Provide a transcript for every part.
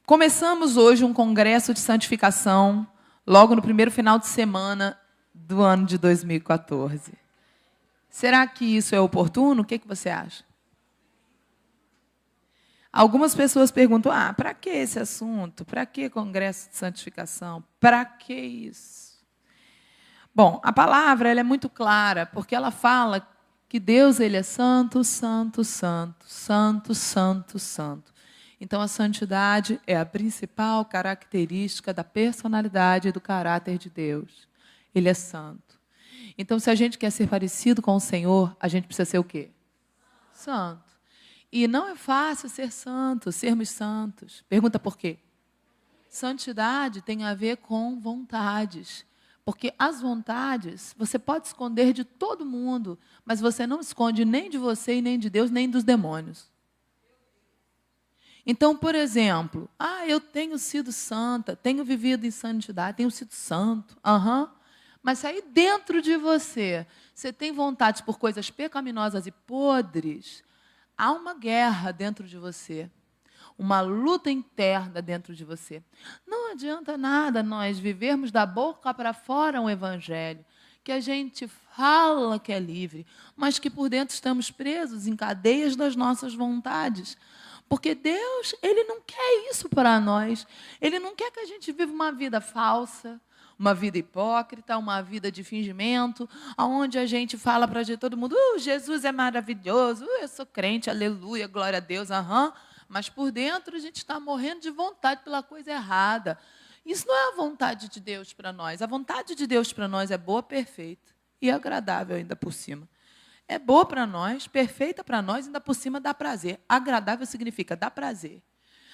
Começamos hoje um congresso de santificação, logo no primeiro final de semana do ano de 2014. Será que isso é oportuno? O que você acha? Algumas pessoas perguntam, para que esse assunto? Para que congresso de santificação? Para que isso? Bom, a palavra ela é muito clara, porque ela fala que Deus ele é santo, santo, santo, santo, santo, santo. Então, a santidade é a principal característica da personalidade e do caráter de Deus. Ele é santo. Então, se a gente quer ser parecido com o Senhor, a gente precisa ser o quê? Santo. E não é fácil ser santo, sermos santos. Pergunta por quê? Santidade tem a ver com vontades. Porque as vontades, você pode esconder de todo mundo, mas você não esconde nem de você, e nem de Deus, nem dos demônios. Então, por exemplo, eu tenho sido santa, tenho vivido em santidade, tenho sido santo. Mas aí dentro de você, você tem vontade por coisas pecaminosas e podres, há uma guerra dentro de você, uma luta interna dentro de você. Não adianta nada nós vivermos da boca para fora um evangelho, que a gente fala que é livre, mas que por dentro estamos presos em cadeias das nossas vontades. Porque Deus, Ele não quer isso para nós. Ele não quer que a gente viva uma vida falsa, uma vida hipócrita, uma vida de fingimento, onde a gente fala para todo mundo, Jesus é maravilhoso, eu sou crente, aleluia, glória a Deus, mas por dentro a gente está morrendo de vontade pela coisa errada. Isso não é a vontade de Deus para nós. A vontade de Deus para nós é boa, perfeita e agradável ainda por cima. É boa para nós, perfeita para nós, ainda por cima dá prazer. Agradável significa dá prazer.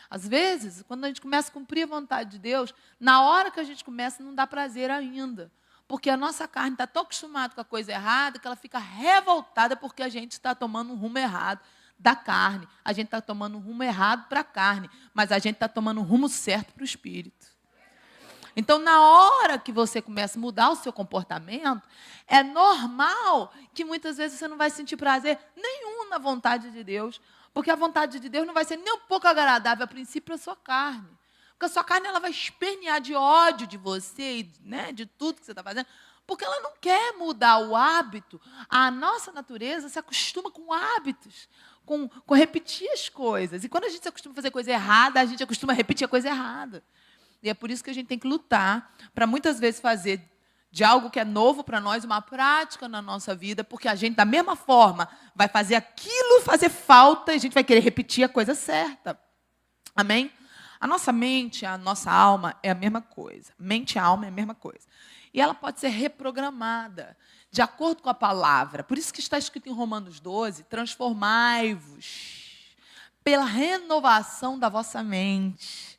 Às vezes, quando a gente começa a cumprir a vontade de Deus, na hora que a gente começa, não dá prazer ainda. Porque a nossa carne está tão acostumada com a coisa errada que ela fica revoltada porque a gente está tomando um rumo errado da carne. A gente está tomando um rumo errado para a carne, mas a gente está tomando um rumo certo para o espírito. Então, na hora que você começa a mudar o seu comportamento, é normal que muitas vezes você não vai sentir prazer nenhum na vontade de Deus, porque a vontade de Deus não vai ser nem um pouco agradável, a princípio, para a sua carne. Porque a sua carne ela vai espernear de ódio de você, de tudo que você está fazendo, porque ela não quer mudar o hábito. A nossa natureza se acostuma com hábitos, com repetir as coisas. E quando a gente se acostuma a fazer coisa errada, a gente acostuma a repetir a coisa errada. E é por isso que a gente tem que lutar para muitas vezes fazer de algo que é novo para nós uma prática na nossa vida, porque a gente, da mesma forma, vai fazer aquilo fazer falta e a gente vai querer repetir a coisa certa. Amém? A nossa mente, a nossa alma é a mesma coisa. Mente e alma é a mesma coisa. E ela pode ser reprogramada de acordo com a palavra. Por isso que está escrito em Romanos 12, transformai-vos pela renovação da vossa mente.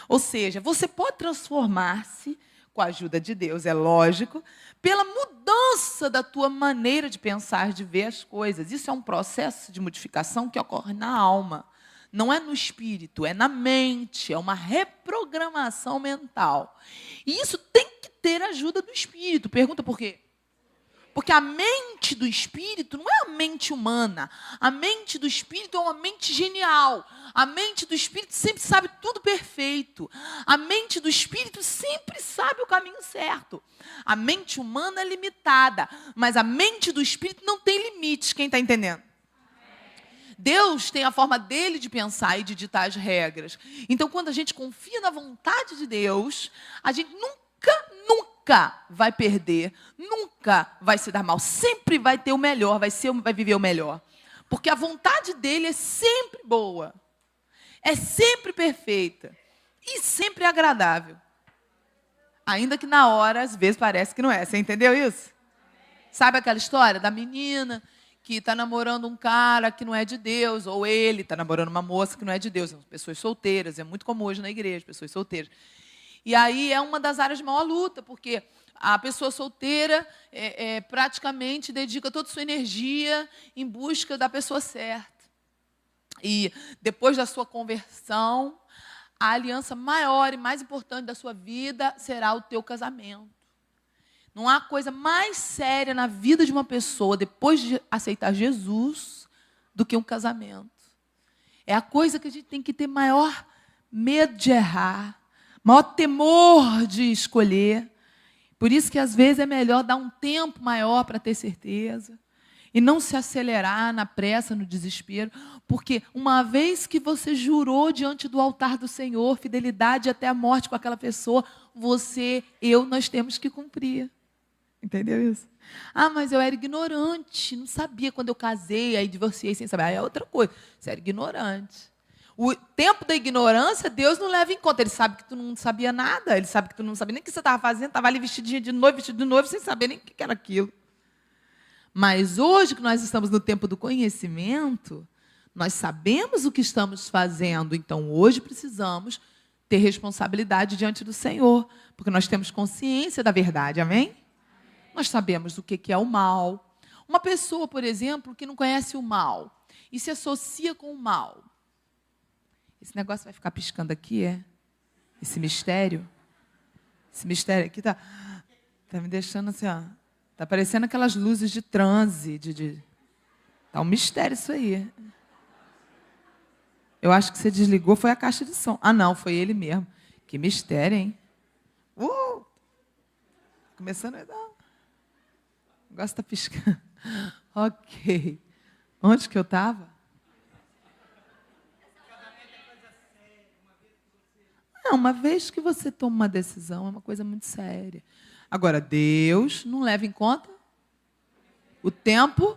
Ou seja, você pode transformar-se, com a ajuda de Deus, é lógico, pela mudança da tua maneira de pensar, de ver as coisas. Isso é um processo de modificação que ocorre na alma. Não é no espírito, é na mente, é uma reprogramação mental. E isso tem que ter ajuda do espírito. Pergunta por quê? Porque a mente do espírito não é a mente humana. A mente do espírito é uma mente genial. A mente do espírito sempre sabe tudo perfeito. A mente do espírito sempre sabe o caminho certo. A mente humana é limitada, mas a mente do espírito não tem limites. Quem está entendendo? Deus tem a forma dele de pensar e de ditar as regras. Então, quando a gente confia na vontade de Deus, a gente nunca vai perder, nunca vai se dar mal, sempre vai ter o melhor, vai viver o melhor. Porque a vontade dele é sempre boa, é sempre perfeita e sempre agradável. Ainda que na hora, às vezes, parece que não é. Você entendeu isso? Sabe aquela história da menina que está namorando um cara que não é de Deus, ou ele está namorando uma moça que não é de Deus, pessoas solteiras, é muito comum hoje na igreja, pessoas solteiras. E aí é uma das áreas de maior luta, porque a pessoa solteira praticamente dedica toda a sua energia em busca da pessoa certa. E depois da sua conversão, a aliança maior e mais importante da sua vida será o teu casamento. Não há coisa mais séria na vida de uma pessoa, depois de aceitar Jesus, do que um casamento. É a coisa que a gente tem que ter maior medo de errar, maior temor de escolher. Por isso que às vezes é melhor dar um tempo maior para ter certeza e não se acelerar na pressa, no desespero, porque uma vez que você jurou diante do altar do Senhor, fidelidade até a morte com aquela pessoa, nós temos que cumprir. Entendeu isso? Ah, mas eu era ignorante, não sabia quando eu casei, aí divorciei sem saber. Aí é outra coisa, você era ignorante. O tempo da ignorância, Deus não leva em conta. Ele sabe que tu não sabia nada, ele sabe que tu não sabia nem o que você estava fazendo, estava ali vestido de noivo, sem saber nem o que era aquilo. Mas hoje que nós estamos no tempo do conhecimento, nós sabemos o que estamos fazendo, então hoje precisamos ter responsabilidade diante do Senhor, porque nós temos consciência da verdade, amém? Nós sabemos o que é o mal. Uma pessoa, por exemplo, que não conhece o mal e se associa com o mal. Esse negócio vai ficar piscando aqui, é? Esse mistério aqui tá me deixando assim, ó. Tá parecendo aquelas luzes de transe. Tá um mistério isso aí. Eu acho que você desligou, foi a caixa de som. Ah, não, foi ele mesmo. Que mistério, hein? Começando a dar. O negócio está piscando. Ok. Onde que eu estava? Uma vez que você toma uma decisão, é uma coisa muito séria. Agora, Deus não leva em conta o tempo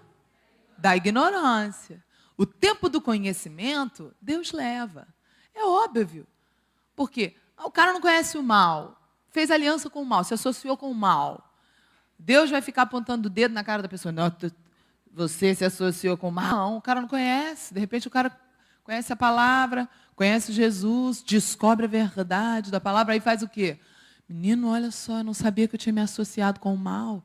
da ignorância. O tempo do conhecimento, Deus leva. É óbvio. Por quê? O cara não conhece o mal, fez aliança com o mal, se associou com o mal. Deus vai ficar apontando o dedo na cara da pessoa. Não, você se associou com o mal. Não, o cara não conhece. De repente, o cara conhece a palavra, conhece Jesus, descobre a verdade da palavra, aí faz o quê? Menino, olha só, eu não sabia que eu tinha me associado com o mal.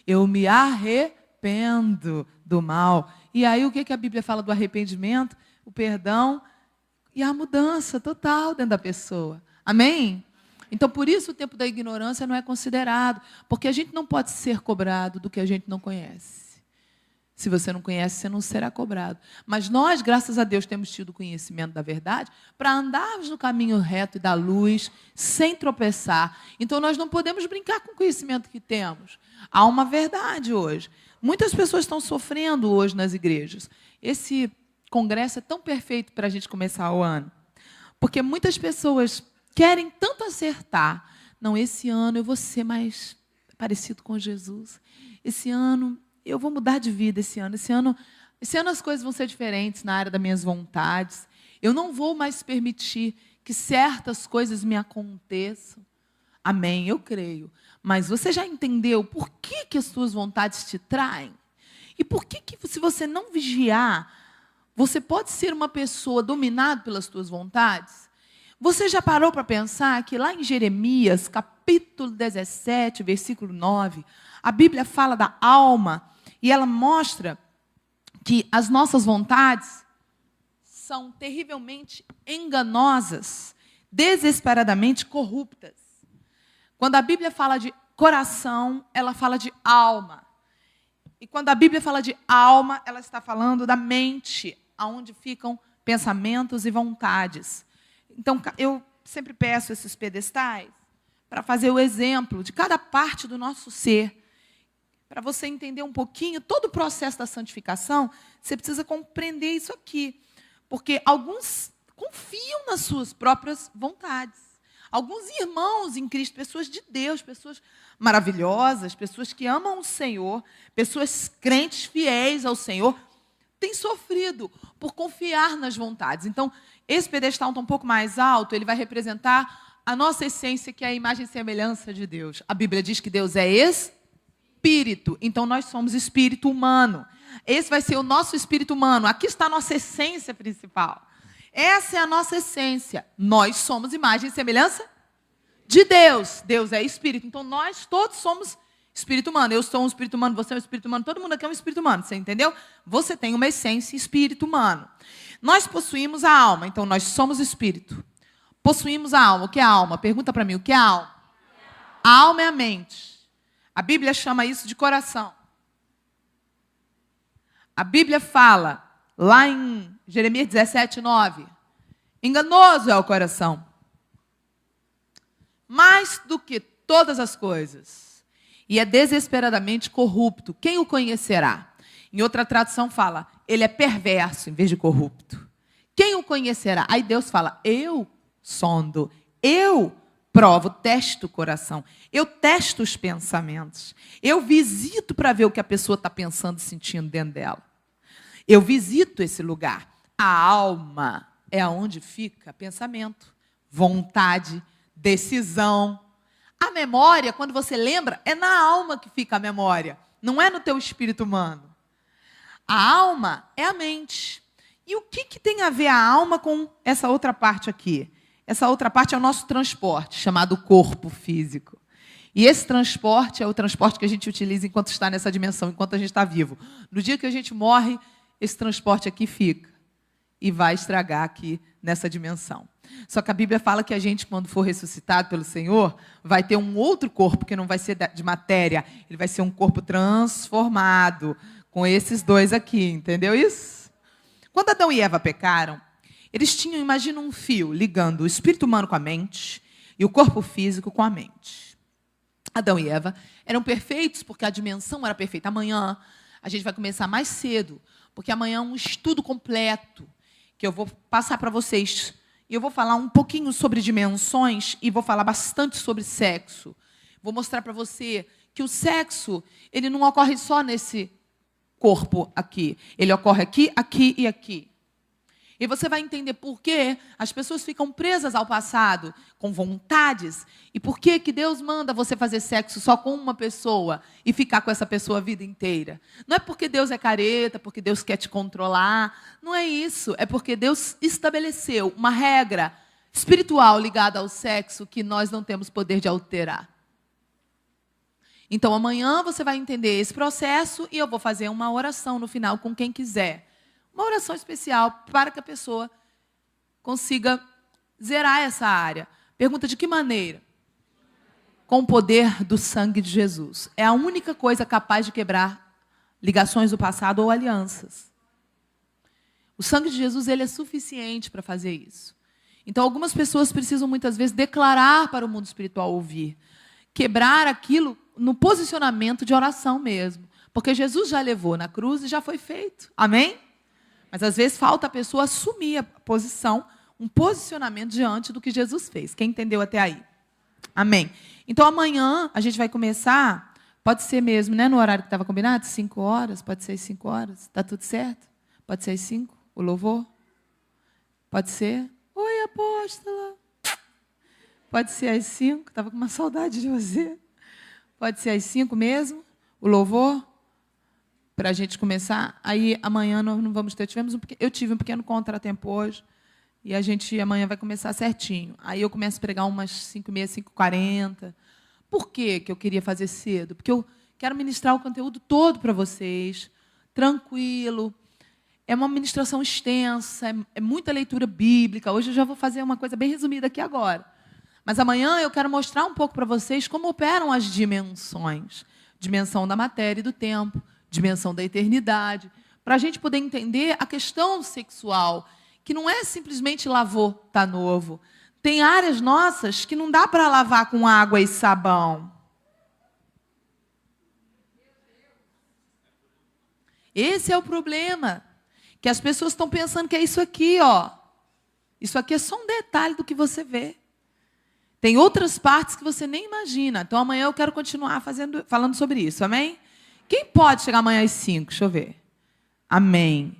Eu me arrependo do mal. E aí, o que a Bíblia fala do arrependimento? O perdão e a mudança total dentro da pessoa. Amém? Então, por isso o tempo da ignorância não é considerado. Porque a gente não pode ser cobrado do que a gente não conhece. Se você não conhece, você não será cobrado. Mas nós, graças a Deus, temos tido conhecimento da verdade para andarmos no caminho reto e da luz, sem tropeçar. Então, nós não podemos brincar com o conhecimento que temos. Há uma verdade hoje. Muitas pessoas estão sofrendo hoje nas igrejas. Esse congresso é tão perfeito para a gente começar o ano. Porque muitas pessoas querem tanto acertar. Não, esse ano eu vou ser mais parecido com Jesus. Esse ano eu vou mudar de vida esse ano. Esse ano as coisas vão ser diferentes na área das minhas vontades. Eu não vou mais permitir que certas coisas me aconteçam. Amém, eu creio. Mas você já entendeu por que as suas vontades te traem? E por que, se você não vigiar, você pode ser uma pessoa dominada pelas suas vontades? Você já parou para pensar que lá em Jeremias, capítulo 17, versículo 9, a Bíblia fala da alma e ela mostra que as nossas vontades são terrivelmente enganosas, desesperadamente corruptas. Quando a Bíblia fala de coração, ela fala de alma. E quando a Bíblia fala de alma, ela está falando da mente, onde ficam pensamentos e vontades. Então, eu sempre peço esses pedestais para fazer o exemplo de cada parte do nosso ser. Para você entender um pouquinho todo o processo da santificação, você precisa compreender isso aqui. Porque alguns confiam nas suas próprias vontades. Alguns irmãos em Cristo, pessoas de Deus, pessoas maravilhosas, pessoas que amam o Senhor, pessoas crentes, fiéis ao Senhor, têm sofrido por confiar nas vontades. Então, esse pedestal está um pouco mais alto, ele vai representar a nossa essência, que é a imagem e semelhança de Deus. A Bíblia diz que Deus é espírito, então nós somos espírito humano. Esse vai ser o nosso espírito humano. Aqui está a nossa essência principal. Essa é a nossa essência. Nós somos imagem e semelhança de Deus. Deus é espírito. Então, nós todos somos espírito humano. Eu sou um espírito humano, você é um espírito humano, todo mundo aqui é um espírito humano. Você entendeu? Você tem uma essência espírito humano. Nós possuímos a alma. Então, nós somos espírito. Possuímos a alma. O que é a alma? Pergunta para mim, o que é a alma? A alma é a mente. A Bíblia chama isso de coração. A Bíblia fala, lá em Jeremias 17, 9, Enganoso é o coração, mais do que todas as coisas, e é desesperadamente corrupto. Quem o conhecerá? Em outra tradução fala, ele é perverso em vez de corrupto. Quem o conhecerá? Aí Deus fala, eu sondo, eu provo, testo o coração, eu testo os pensamentos, eu visito para ver o que a pessoa está pensando e sentindo dentro dela. Eu visito esse lugar. A alma é onde fica pensamento, vontade, decisão. A memória, quando você lembra, é na alma que fica a memória, não é no teu espírito humano. A alma é a mente. E o que tem a ver a alma com essa outra parte aqui? Essa outra parte é o nosso transporte, chamado corpo físico. E esse transporte é o transporte que a gente utiliza enquanto está nessa dimensão, enquanto a gente está vivo. No dia que a gente morre, esse transporte aqui fica e vai estragar aqui nessa dimensão. Só que a Bíblia fala que a gente, quando for ressuscitado pelo Senhor, vai ter um outro corpo que não vai ser de matéria, ele vai ser um corpo transformado, com esses dois aqui, entendeu isso? Quando Adão e Eva pecaram, eles tinham, imagina, um fio ligando o espírito humano com a mente e o corpo físico com a mente. Adão e Eva eram perfeitos porque a dimensão era perfeita. Amanhã a gente vai começar mais cedo, porque amanhã é um estudo completo que eu vou passar para vocês. E eu vou falar um pouquinho sobre dimensões e vou falar bastante sobre sexo. Vou mostrar para você que o sexo, ele não ocorre só nesse corpo aqui. Ele ocorre aqui, aqui e aqui. E você vai entender por que as pessoas ficam presas ao passado, com vontades, e por que Deus manda você fazer sexo só com uma pessoa e ficar com essa pessoa a vida inteira. Não é porque Deus é careta, porque Deus quer te controlar, não é isso. É porque Deus estabeleceu uma regra espiritual ligada ao sexo que nós não temos poder de alterar. Então, amanhã você vai entender esse processo e eu vou fazer uma oração no final com quem quiser. Uma oração especial para que a pessoa consiga zerar essa área. Pergunta: de que maneira? Com o poder do sangue de Jesus. É a única coisa capaz de quebrar ligações do passado ou alianças. O sangue de Jesus, ele é suficiente para fazer isso. Então, algumas pessoas precisam muitas vezes declarar para o mundo espiritual ouvir. Quebrar aquilo no posicionamento de oração mesmo. Porque Jesus já levou na cruz e já foi feito. Amém? Mas às vezes falta a pessoa assumir a posição, um posicionamento diante do que Jesus fez. Quem entendeu até aí? Amém. Então amanhã a gente vai começar, pode ser mesmo, né, no horário que estava combinado, 5 horas, pode ser às 5 horas, está tudo certo? Pode ser às 5, o louvor? Pode ser? Oi, apóstola. Pode ser às 5, estava com uma saudade de você. Pode ser às 5 mesmo, o louvor? Para a gente começar, aí amanhã nós não vamos ter, eu tive um pequeno contratempo hoje, e a gente amanhã vai começar certinho. Aí eu começo a pregar umas 5h30, 5h40. Por que eu queria fazer cedo? Porque eu quero ministrar o conteúdo todo para vocês, tranquilo. É uma ministração extensa, é muita leitura bíblica. Hoje eu já vou fazer uma coisa bem resumida aqui agora. Mas amanhã eu quero mostrar um pouco para vocês como operam as dimensões. Dimensão da matéria e do tempo, dimensão da eternidade, para a gente poder entender a questão sexual, que não é simplesmente lavou, tá novo. Tem áreas nossas que não dá para lavar com água e sabão. Esse é o problema, que as pessoas estão pensando que é isso aqui, ó. Isso aqui é só um detalhe do que você vê. Tem outras partes que você nem imagina. Então amanhã eu quero continuar falando sobre isso, amém? Quem pode chegar amanhã às 5? Deixa eu ver. Amém.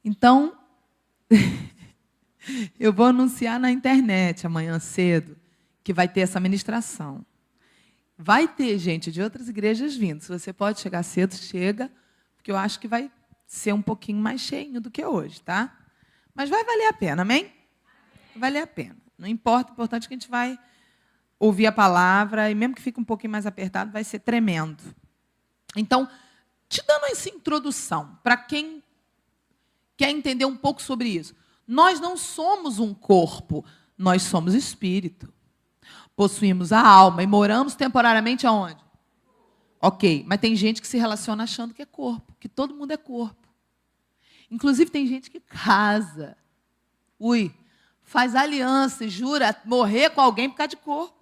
Então, eu vou anunciar na internet amanhã cedo que vai ter essa ministração. Vai ter gente de outras igrejas vindo. Se você pode chegar cedo, chega, porque eu acho que vai ser um pouquinho mais cheinho do que hoje, tá? Mas vai valer a pena, amém? Vai valer a pena. Não importa, o importante é que a gente vai ouvir a palavra, e mesmo que fique um pouquinho mais apertado, vai ser tremendo. Então, te dando essa introdução, para quem quer entender um pouco sobre isso. Nós não somos um corpo, nós somos espírito. Possuímos a alma e moramos temporariamente aonde? Ok, mas tem gente que se relaciona achando que é corpo, que todo mundo é corpo. Inclusive tem gente que casa faz aliança e jura morrer com alguém por causa de corpo.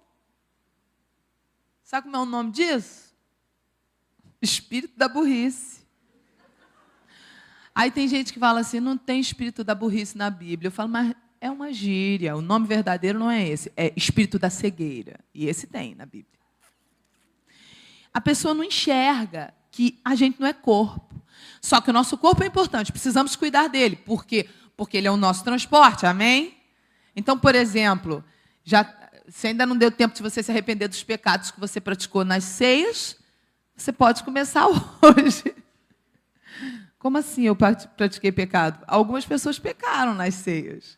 Sabe como é o nome disso? Espírito da burrice. Aí tem gente que fala assim, não tem espírito da burrice na Bíblia. Eu falo, mas é uma gíria, o nome verdadeiro não é esse, é espírito da cegueira. E esse tem na Bíblia. A pessoa não enxerga que a gente não é corpo. Só que o nosso corpo é importante, precisamos cuidar dele. Por quê? Porque ele é o nosso transporte, amém? Então, por exemplo, se ainda não deu tempo de você se arrepender dos pecados que você praticou nas ceias, você pode começar hoje. Como assim eu pratiquei pecado? Algumas pessoas pecaram nas ceias.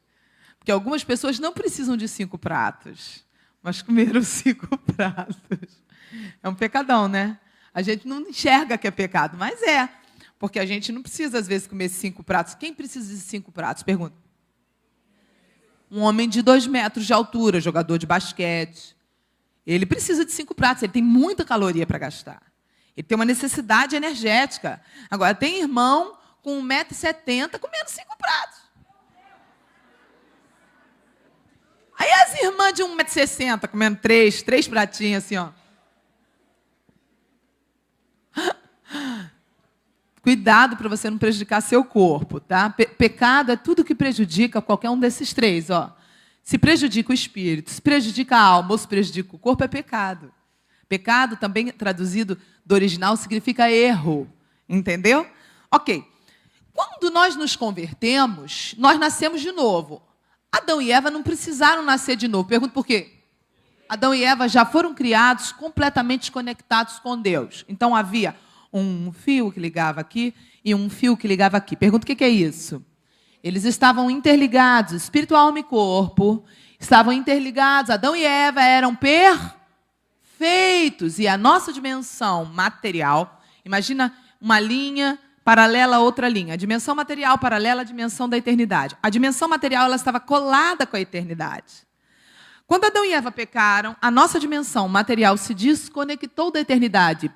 Porque algumas pessoas não precisam de 5 pratos, mas comeram 5 pratos. É um pecadão, né? A gente não enxerga que é pecado, mas é. Porque a gente não precisa, às vezes, comer 5 pratos. Quem precisa de 5 pratos? Pergunta. Um homem de 2 metros de altura, jogador de basquete. Ele precisa de 5 pratos, ele tem muita caloria para gastar. Ele tem uma necessidade energética. Agora, tem irmão com 1,70 m comendo 5 pratos. Aí as irmãs de 1,60 m comendo 3 pratinhos assim, ó. Cuidado para você não prejudicar seu corpo, tá? Pecado é tudo que prejudica qualquer um desses 3, ó. Se prejudica o espírito, se prejudica a alma ou se prejudica o corpo, é pecado. Pecado, também traduzido do original, significa erro, entendeu? Ok. Quando nós nos convertemos, nós nascemos de novo. Adão e Eva não precisaram nascer de novo. Pergunto por quê? Adão e Eva já foram criados completamente conectados com Deus. Então havia um fio que ligava aqui e um fio que ligava aqui. Pergunta o que é isso? Eles estavam interligados, espírito, alma e corpo, estavam interligados. Adão e Eva eram perfeitos. E a nossa dimensão material, imagina uma linha paralela a outra linha. A dimensão material paralela à dimensão da eternidade. A dimensão material ela estava colada com a eternidade. Quando Adão e Eva pecaram, a nossa dimensão material se desconectou da eternidade.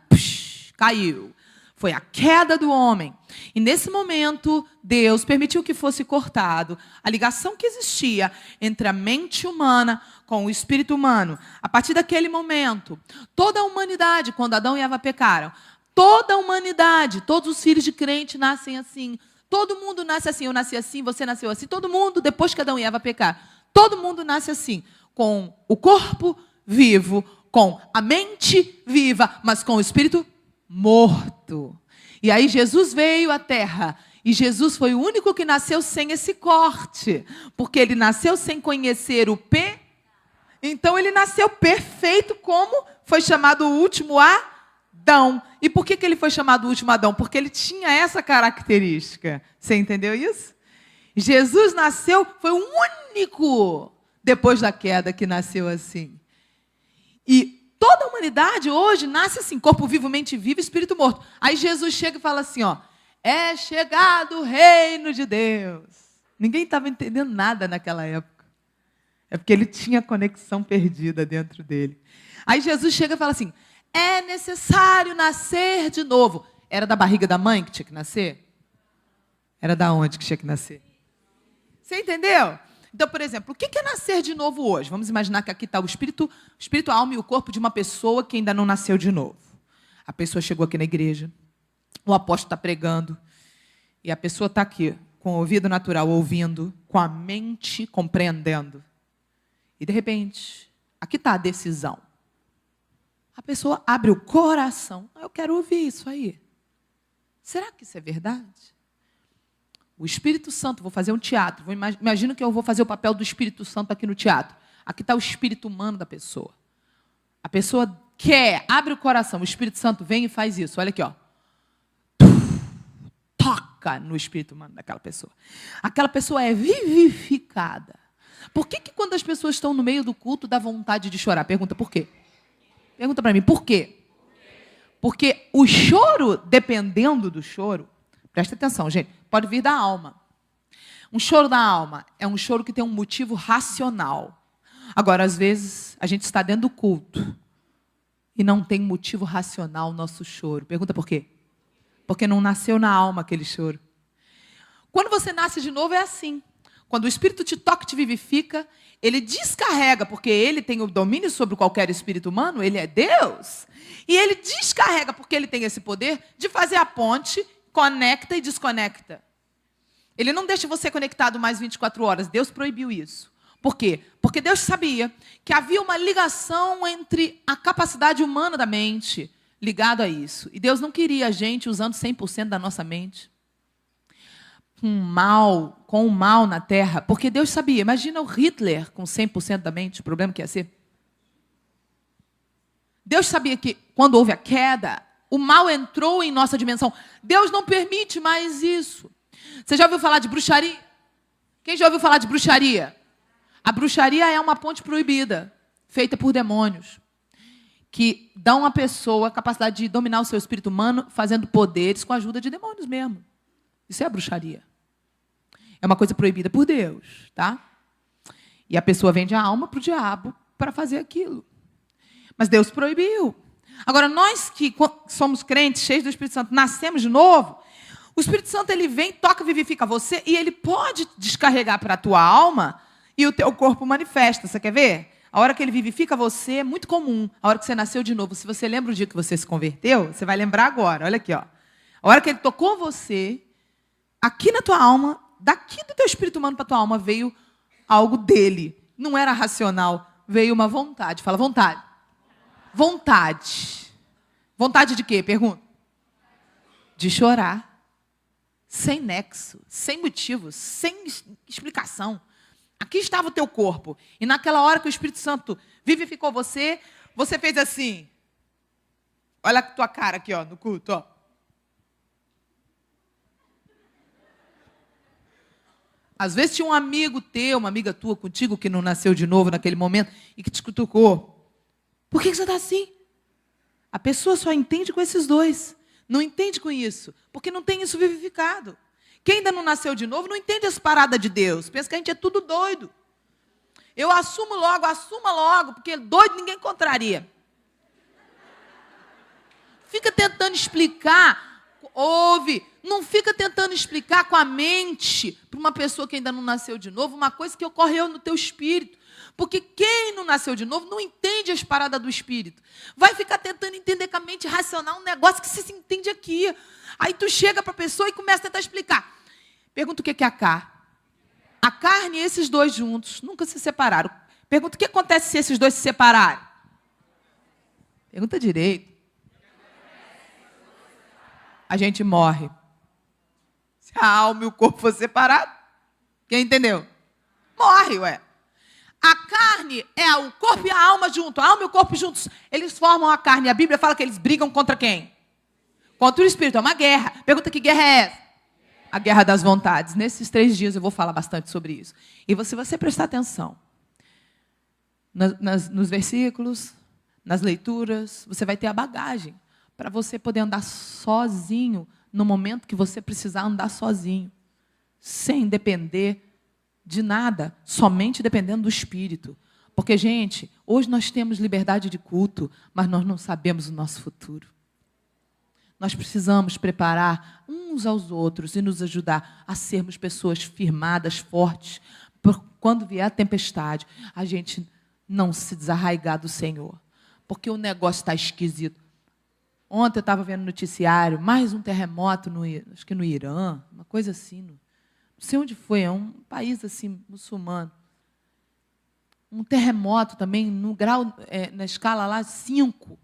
Caiu. Foi a queda do homem. E nesse momento, Deus permitiu que fosse cortado a ligação que existia entre a mente humana com o espírito humano. A partir daquele momento, toda a humanidade, quando Adão e Eva pecaram, toda a humanidade, todos os filhos de crente nascem assim. Todo mundo nasce assim. Eu nasci assim, você nasceu assim. Todo mundo, depois que Adão e Eva pecaram, todo mundo nasce assim. Com o corpo vivo, com a mente viva, mas com o espírito morto. E aí Jesus veio à terra. E Jesus foi o único que nasceu sem esse corte. Porque ele nasceu sem conhecer o Então ele nasceu perfeito, como foi chamado o último Adão. E por que ele foi chamado o último Adão? Porque ele tinha essa característica. Você entendeu isso? Jesus nasceu, foi o único depois da queda que nasceu assim. E toda a humanidade hoje nasce assim, corpo vivo, mente viva, espírito morto. Aí Jesus chega e fala assim, ó, é chegado o reino de Deus. Ninguém estava entendendo nada naquela época. É porque ele tinha conexão perdida dentro dele. Aí Jesus chega e fala assim, é necessário nascer de novo. Era da barriga da mãe que tinha que nascer? Era da onde que tinha que nascer? Você entendeu? Então, por exemplo, o que é nascer de novo hoje? Vamos imaginar que aqui está o espírito, a alma e o corpo de uma pessoa que ainda não nasceu de novo. A pessoa chegou aqui na igreja, o apóstolo está pregando, e a pessoa está aqui, com o ouvido natural, ouvindo, com a mente compreendendo. E, de repente, aqui está a decisão. A pessoa abre o coração. Eu quero ouvir isso aí. Será que isso é verdade? O Espírito Santo, vou fazer um teatro. Imagino que eu vou fazer o papel do Espírito Santo aqui no teatro. Aqui está o espírito humano da pessoa. A pessoa quer, abre o coração. O Espírito Santo vem e faz isso. Olha aqui, ó. Toca no espírito humano daquela pessoa. Aquela pessoa é vivificada. Por que quando as pessoas estão no meio do culto dá vontade de chorar? Pergunta por quê? Pergunta para mim, por quê? Porque o choro, dependendo do choro, presta atenção, gente, pode vir da alma. Um choro da alma é um choro que tem um motivo racional. Agora, às vezes, a gente está dentro do culto e não tem motivo racional o nosso choro. Pergunta por quê? Porque não nasceu na alma aquele choro. Quando você nasce de novo é assim. quando o Espírito te toca e te vivifica, ele descarrega, porque ele tem o domínio sobre qualquer espírito humano, ele é Deus. E ele descarrega, porque ele tem esse poder de fazer a ponte, conecta e desconecta. Ele não deixa você conectado mais 24 horas. Deus proibiu isso. Por quê? Porque Deus sabia que havia uma ligação entre a capacidade humana da mente ligado a isso. E Deus não queria a gente usando 100% da nossa mente com o mal na Terra, porque Deus sabia. Imagina o Hitler com 100% da mente, o problema que ia ser. Deus sabia que quando houve a queda, o mal entrou em nossa dimensão. Deus não permite mais isso. Você já ouviu falar de bruxaria? Quem já ouviu falar de bruxaria? A bruxaria é uma ponte proibida, feita por demônios, que dão à pessoa a capacidade de dominar o seu espírito humano, fazendo poderes com a ajuda de demônios mesmo. Isso é a bruxaria. É uma coisa proibida por Deus, tá? E a pessoa vende a alma para o diabo para fazer aquilo. Mas Deus proibiu. Agora, nós que somos crentes, cheios do Espírito Santo, nascemos de novo, o Espírito Santo ele vem, toca, vivifica você, e ele pode descarregar para a tua alma e o teu corpo manifesta. Você quer ver? A hora que ele vivifica você é muito comum. A hora que você nasceu de novo, se você lembra o dia que você se converteu, você vai lembrar agora. Olha aqui, ó. A hora que ele tocou você, aqui na tua alma, daqui do teu espírito humano para a tua alma, veio algo dele. Não era racional, veio uma vontade. Fala, vontade. Vontade. Vontade de quê? Pergunta. De chorar. Sem nexo, sem motivo, sem explicação. Aqui estava o teu corpo. E naquela hora que o Espírito Santo vivificou você, você fez assim. Olha a tua cara aqui, ó, no culto, ó. Às vezes tinha um amigo teu, uma amiga tua contigo que não nasceu de novo naquele momento e que te cutucou. Por que você está assim? A pessoa só entende com esses dois. Não entende com isso, porque não tem isso vivificado. Quem ainda não nasceu de novo não entende as paradas de Deus. Pensa que a gente é tudo doido. Eu assuma logo, porque doido ninguém encontraria. Fica tentando explicar, não fica tentando explicar com a mente para uma pessoa que ainda não nasceu de novo uma coisa que ocorreu no teu espírito. Porque quem não nasceu de novo não entende as paradas do espírito. Vai ficar tentando entender com a mente racional um negócio que se entende aqui. Aí tu chega para a pessoa e começa a tentar explicar. Pergunta o que é a carne. A carne e esses dois juntos nunca se separaram. Pergunta o que acontece se esses dois se separarem. Pergunta direito. A gente morre. Se a alma e o corpo for separado, quem entendeu? Morre, ué. A carne é o corpo e a alma juntos. A alma e o corpo juntos. Eles formam a carne. A Bíblia fala que eles brigam contra quem? Contra o espírito. É uma guerra. Pergunta que guerra é essa? A guerra das vontades. Nesses 3 dias eu vou falar bastante sobre isso. E se você prestar atenção nos versículos, nas leituras, você vai ter a bagagem para você poder andar sozinho no momento que você precisar andar sozinho. Sem depender de nada, somente dependendo do Espírito. Porque, gente, hoje nós temos liberdade de culto, mas nós não sabemos o nosso futuro. Nós precisamos preparar uns aos outros e nos ajudar a sermos pessoas firmadas, fortes, por quando vier a tempestade, a gente não se desarraigar do Senhor. Porque o negócio está esquisito. Ontem eu estava vendo no noticiário, mais um terremoto, acho que no Irã, uma coisa assim, não sei onde foi, é um país assim, muçulmano. Um terremoto também, no grau, na escala lá, 5.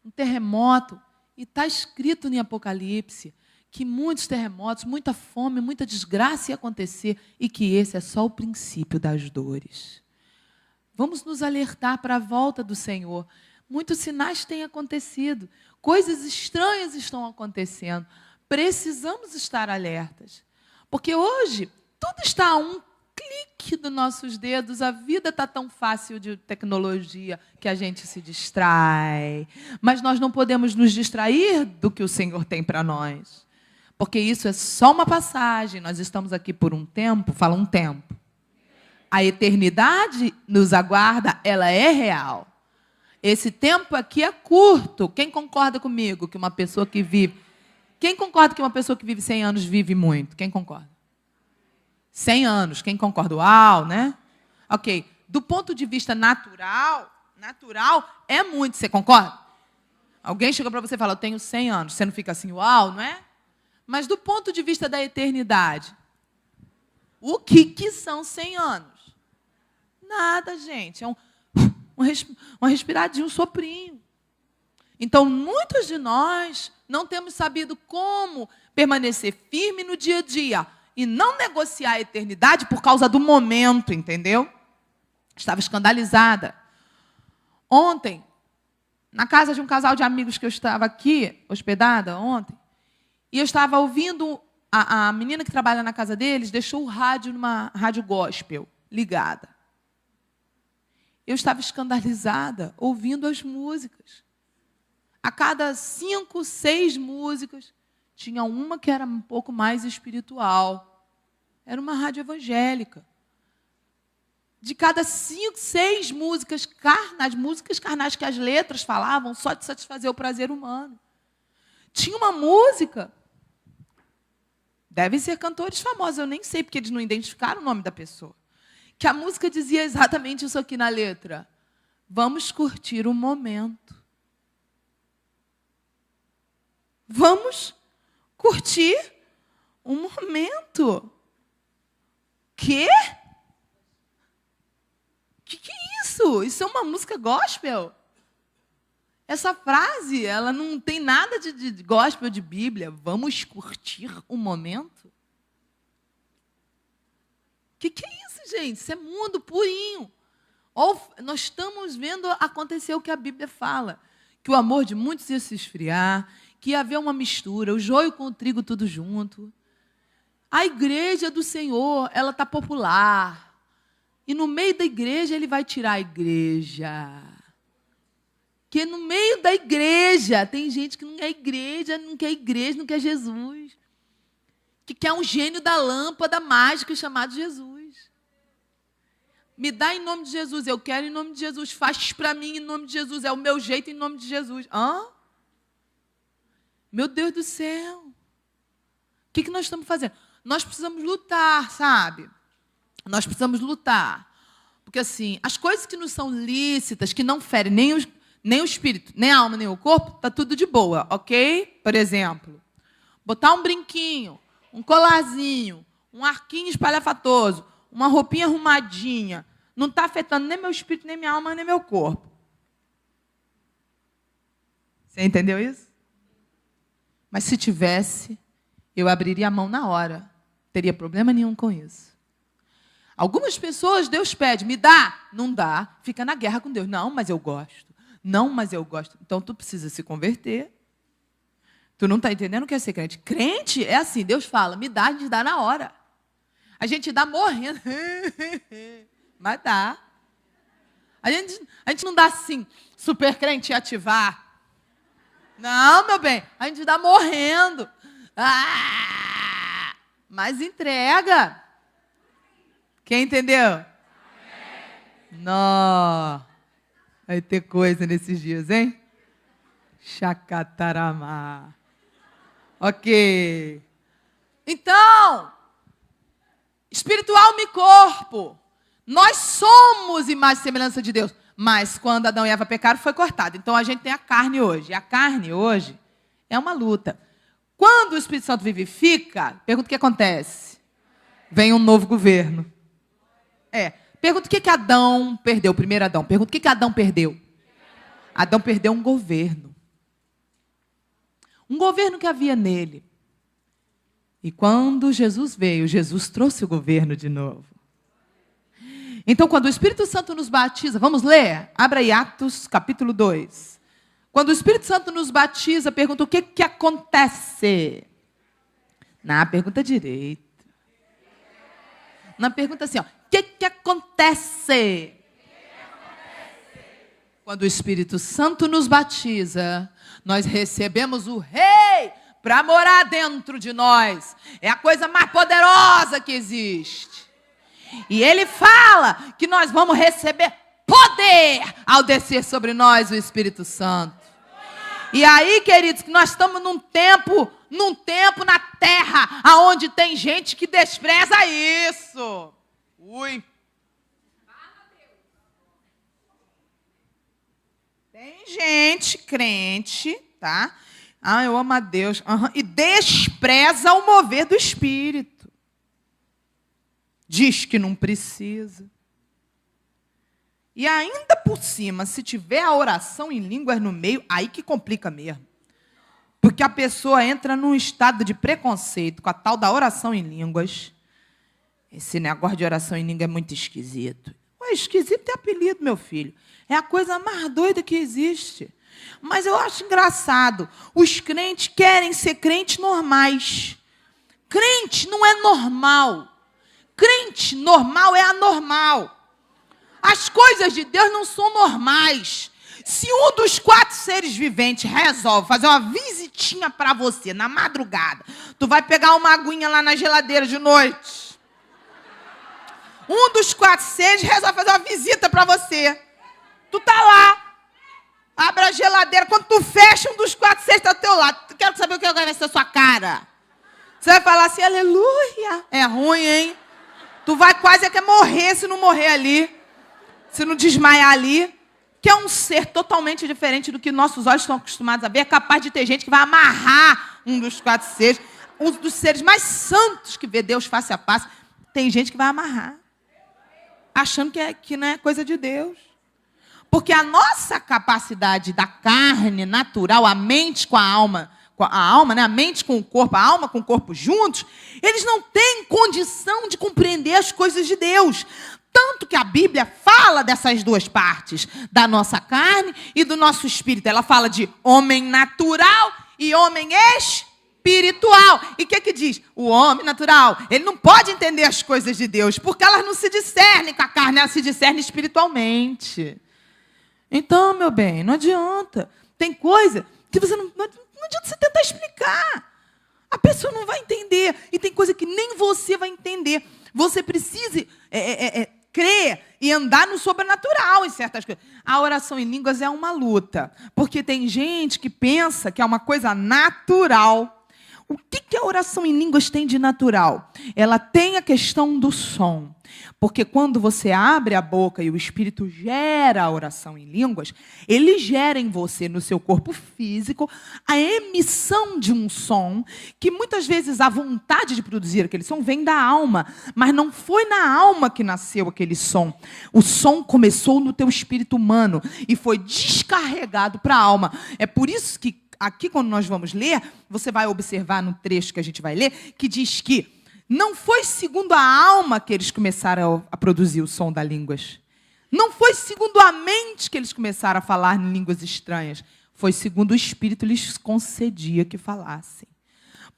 Um terremoto. E está escrito em Apocalipse que muitos terremotos, muita fome, muita desgraça ia acontecer e que esse é só o princípio das dores. Vamos nos alertar para a volta do Senhor. Muitos sinais têm acontecido. Coisas estranhas estão acontecendo. Precisamos estar alertas. Porque hoje, tudo está a um clique dos nossos dedos. A vida está tão fácil de tecnologia que a gente se distrai. Mas nós não podemos nos distrair do que o Senhor tem para nós. Porque isso é só uma passagem. Nós estamos aqui por um tempo. Fala um tempo. A eternidade nos aguarda, ela é real. Esse tempo aqui é curto. Quem concorda comigo que uma pessoa que vive... Quem concorda que uma pessoa que vive 100 anos vive muito? Quem concorda? 100 anos. Quem concorda? Uau, né? Ok. Do ponto de vista natural é muito. Você concorda? Alguém chega para você e fala, eu tenho 100 anos. Você não fica assim, uau, não é? Mas do ponto de vista da eternidade, o que são 100 anos? Nada, gente. É uma respiradinha, um soprinho. Então, muitos de nós não temos sabido como permanecer firme no dia a dia e não negociar a eternidade por causa do momento, entendeu? Estava escandalizada. Ontem, na casa de um casal de amigos que eu estava aqui, hospedada ontem, e eu estava ouvindo, a menina que trabalha na casa deles deixou o rádio numa rádio gospel ligada. Eu estava escandalizada, ouvindo as músicas. A cada 5, 6 músicas, tinha uma que era um pouco mais espiritual. Era uma rádio evangélica. De cada 5, 6 músicas carnais que as letras falavam só de satisfazer o prazer humano. Tinha uma música, devem ser cantores famosos, eu nem sei, porque eles não identificaram o nome da pessoa, que a música dizia exatamente isso aqui na letra. Vamos curtir o momento. Vamos curtir um momento. Quê? Que é isso? Isso é uma música gospel? Essa frase, ela não tem nada de gospel, de Bíblia. Vamos curtir um momento? Que é isso, gente? Isso é mundo purinho. Nós estamos vendo acontecer o que a Bíblia fala. Que o amor de muitos ia se esfriar, que ia haver uma mistura, o joio com o trigo tudo junto. A igreja do Senhor, ela está popular. E no meio da igreja, ele vai tirar a igreja. Que no meio da igreja, tem gente que não quer igreja, não quer Jesus. Que quer um gênio da lâmpada mágica chamado Jesus. Me dá em nome de Jesus, eu quero em nome de Jesus. Faz para mim em nome de Jesus, é o meu jeito em nome de Jesus. Hã? Meu Deus do céu. O que nós estamos fazendo? Nós precisamos lutar, sabe? Nós precisamos lutar. Porque, assim, as coisas que não são lícitas, que não ferem nem o espírito, nem a alma, nem o corpo, está tudo de boa, ok? Por exemplo, botar um brinquinho, um colarzinho, um arquinho espalhafatoso, uma roupinha arrumadinha, não está afetando nem meu espírito, nem minha alma, nem meu corpo. Você entendeu isso? Mas se tivesse, eu abriria a mão na hora. Não teria problema nenhum com isso. Algumas pessoas, Deus pede, me dá. Não dá. Fica na guerra com Deus. Não, mas eu gosto. Não, mas eu gosto. Então, tu precisa se converter. Tu não está entendendo o que é ser crente. Crente é assim, Deus fala, me dá, a gente dá na hora. A gente dá morrendo. Mas dá. A gente não dá assim, super crente e ativar. Não, meu bem, a gente dá morrendo. Mas entrega. Quem entendeu? Não. Vai ter coisa nesses dias, hein? Chacataramá. Ok. Então, espírito, alma e corpo. Nós somos imagem e semelhança de Deus. Mas quando Adão e Eva pecaram, foi cortado. Então a gente tem a carne hoje. E a carne hoje é uma luta. Quando o Espírito Santo vivifica, pergunta o que acontece. Vem um novo governo. Pergunta o que Adão perdeu, o primeiro Adão. Pergunta o que Adão perdeu. Adão perdeu um governo. Um governo que havia nele. E quando Jesus veio, Jesus trouxe o governo de novo. Então, quando o Espírito Santo nos batiza, vamos ler? Abra aí Atos, capítulo 2. Quando o Espírito Santo nos batiza, pergunta o que acontece. Na pergunta direita. Na pergunta assim, ó, o que acontece? Quando o Espírito Santo nos batiza, nós recebemos o Rei para morar dentro de nós. É a coisa mais poderosa que existe. E ele fala que nós vamos receber poder ao descer sobre nós o Espírito Santo. E aí, queridos, que nós estamos num tempo na terra, aonde tem gente que despreza isso. Ui. Tem gente crente, tá? Ah, eu amo a Deus. Uhum. E despreza o mover do Espírito. Diz que não precisa. E ainda por cima, se tiver a oração em línguas no meio, aí que complica mesmo. Porque a pessoa entra num estado de preconceito com a tal da oração em línguas. Esse negócio de oração em língua é muito esquisito. Ué, esquisito é apelido, meu filho. É a coisa mais doida que existe. Mas eu acho engraçado. Os crentes querem ser crentes normais. Crente não é normal. Crente normal é anormal. As coisas de Deus não são normais. Se um dos 4 seres viventes resolve fazer uma visitinha para você na madrugada, tu vai pegar uma aguinha lá na geladeira de noite. Um dos 4 seres resolve fazer uma visita para você. Tu tá lá, abre a geladeira, quando tu fecha, um dos 4 seres está ao teu lado. Tu quer saber o que vai ser a sua cara? Você vai falar assim, aleluia. É ruim, hein? Tu vai quase que morrer se não morrer ali. Se não desmaiar ali. Que é um ser totalmente diferente do que nossos olhos estão acostumados a ver. É capaz de ter gente que vai amarrar um dos 4 seres. Um dos seres mais santos que vê Deus face a face. Tem gente que vai amarrar. Achando que não é coisa de Deus. Porque a nossa capacidade da carne natural, a mente com a alma, né? A mente com o corpo, a alma com o corpo juntos, eles não têm condição de compreender as coisas de Deus. Tanto que a Bíblia fala dessas duas partes, da nossa carne e do nosso espírito. Ela fala de homem natural e homem espiritual. E o que diz? O homem natural, ele não pode entender as coisas de Deus, porque elas não se discernem com a carne, elas se discernem espiritualmente. Então, meu bem, não adianta. Tem coisa que você não adianta você tentar explicar. A pessoa não vai entender. E tem coisa que nem você vai entender. Você precisa crer e andar no sobrenatural em certas coisas. A oração em línguas é uma luta. Porque tem gente que pensa que é uma coisa natural. O que a oração em línguas tem de natural? Ela tem a questão do som. Porque quando você abre a boca e o Espírito gera a oração em línguas, ele gera em você, no seu corpo físico, a emissão de um som, que muitas vezes a vontade de produzir aquele som vem da alma, mas não foi na alma que nasceu aquele som. O som começou no teu espírito humano e foi descarregado para a alma. É por isso que aqui, quando nós vamos ler, você vai observar no trecho que a gente vai ler, que diz que não foi segundo a alma que eles começaram a produzir o som das línguas. Não foi segundo a mente que eles começaram a falar em línguas estranhas. Foi segundo o Espírito lhes concedia que falassem.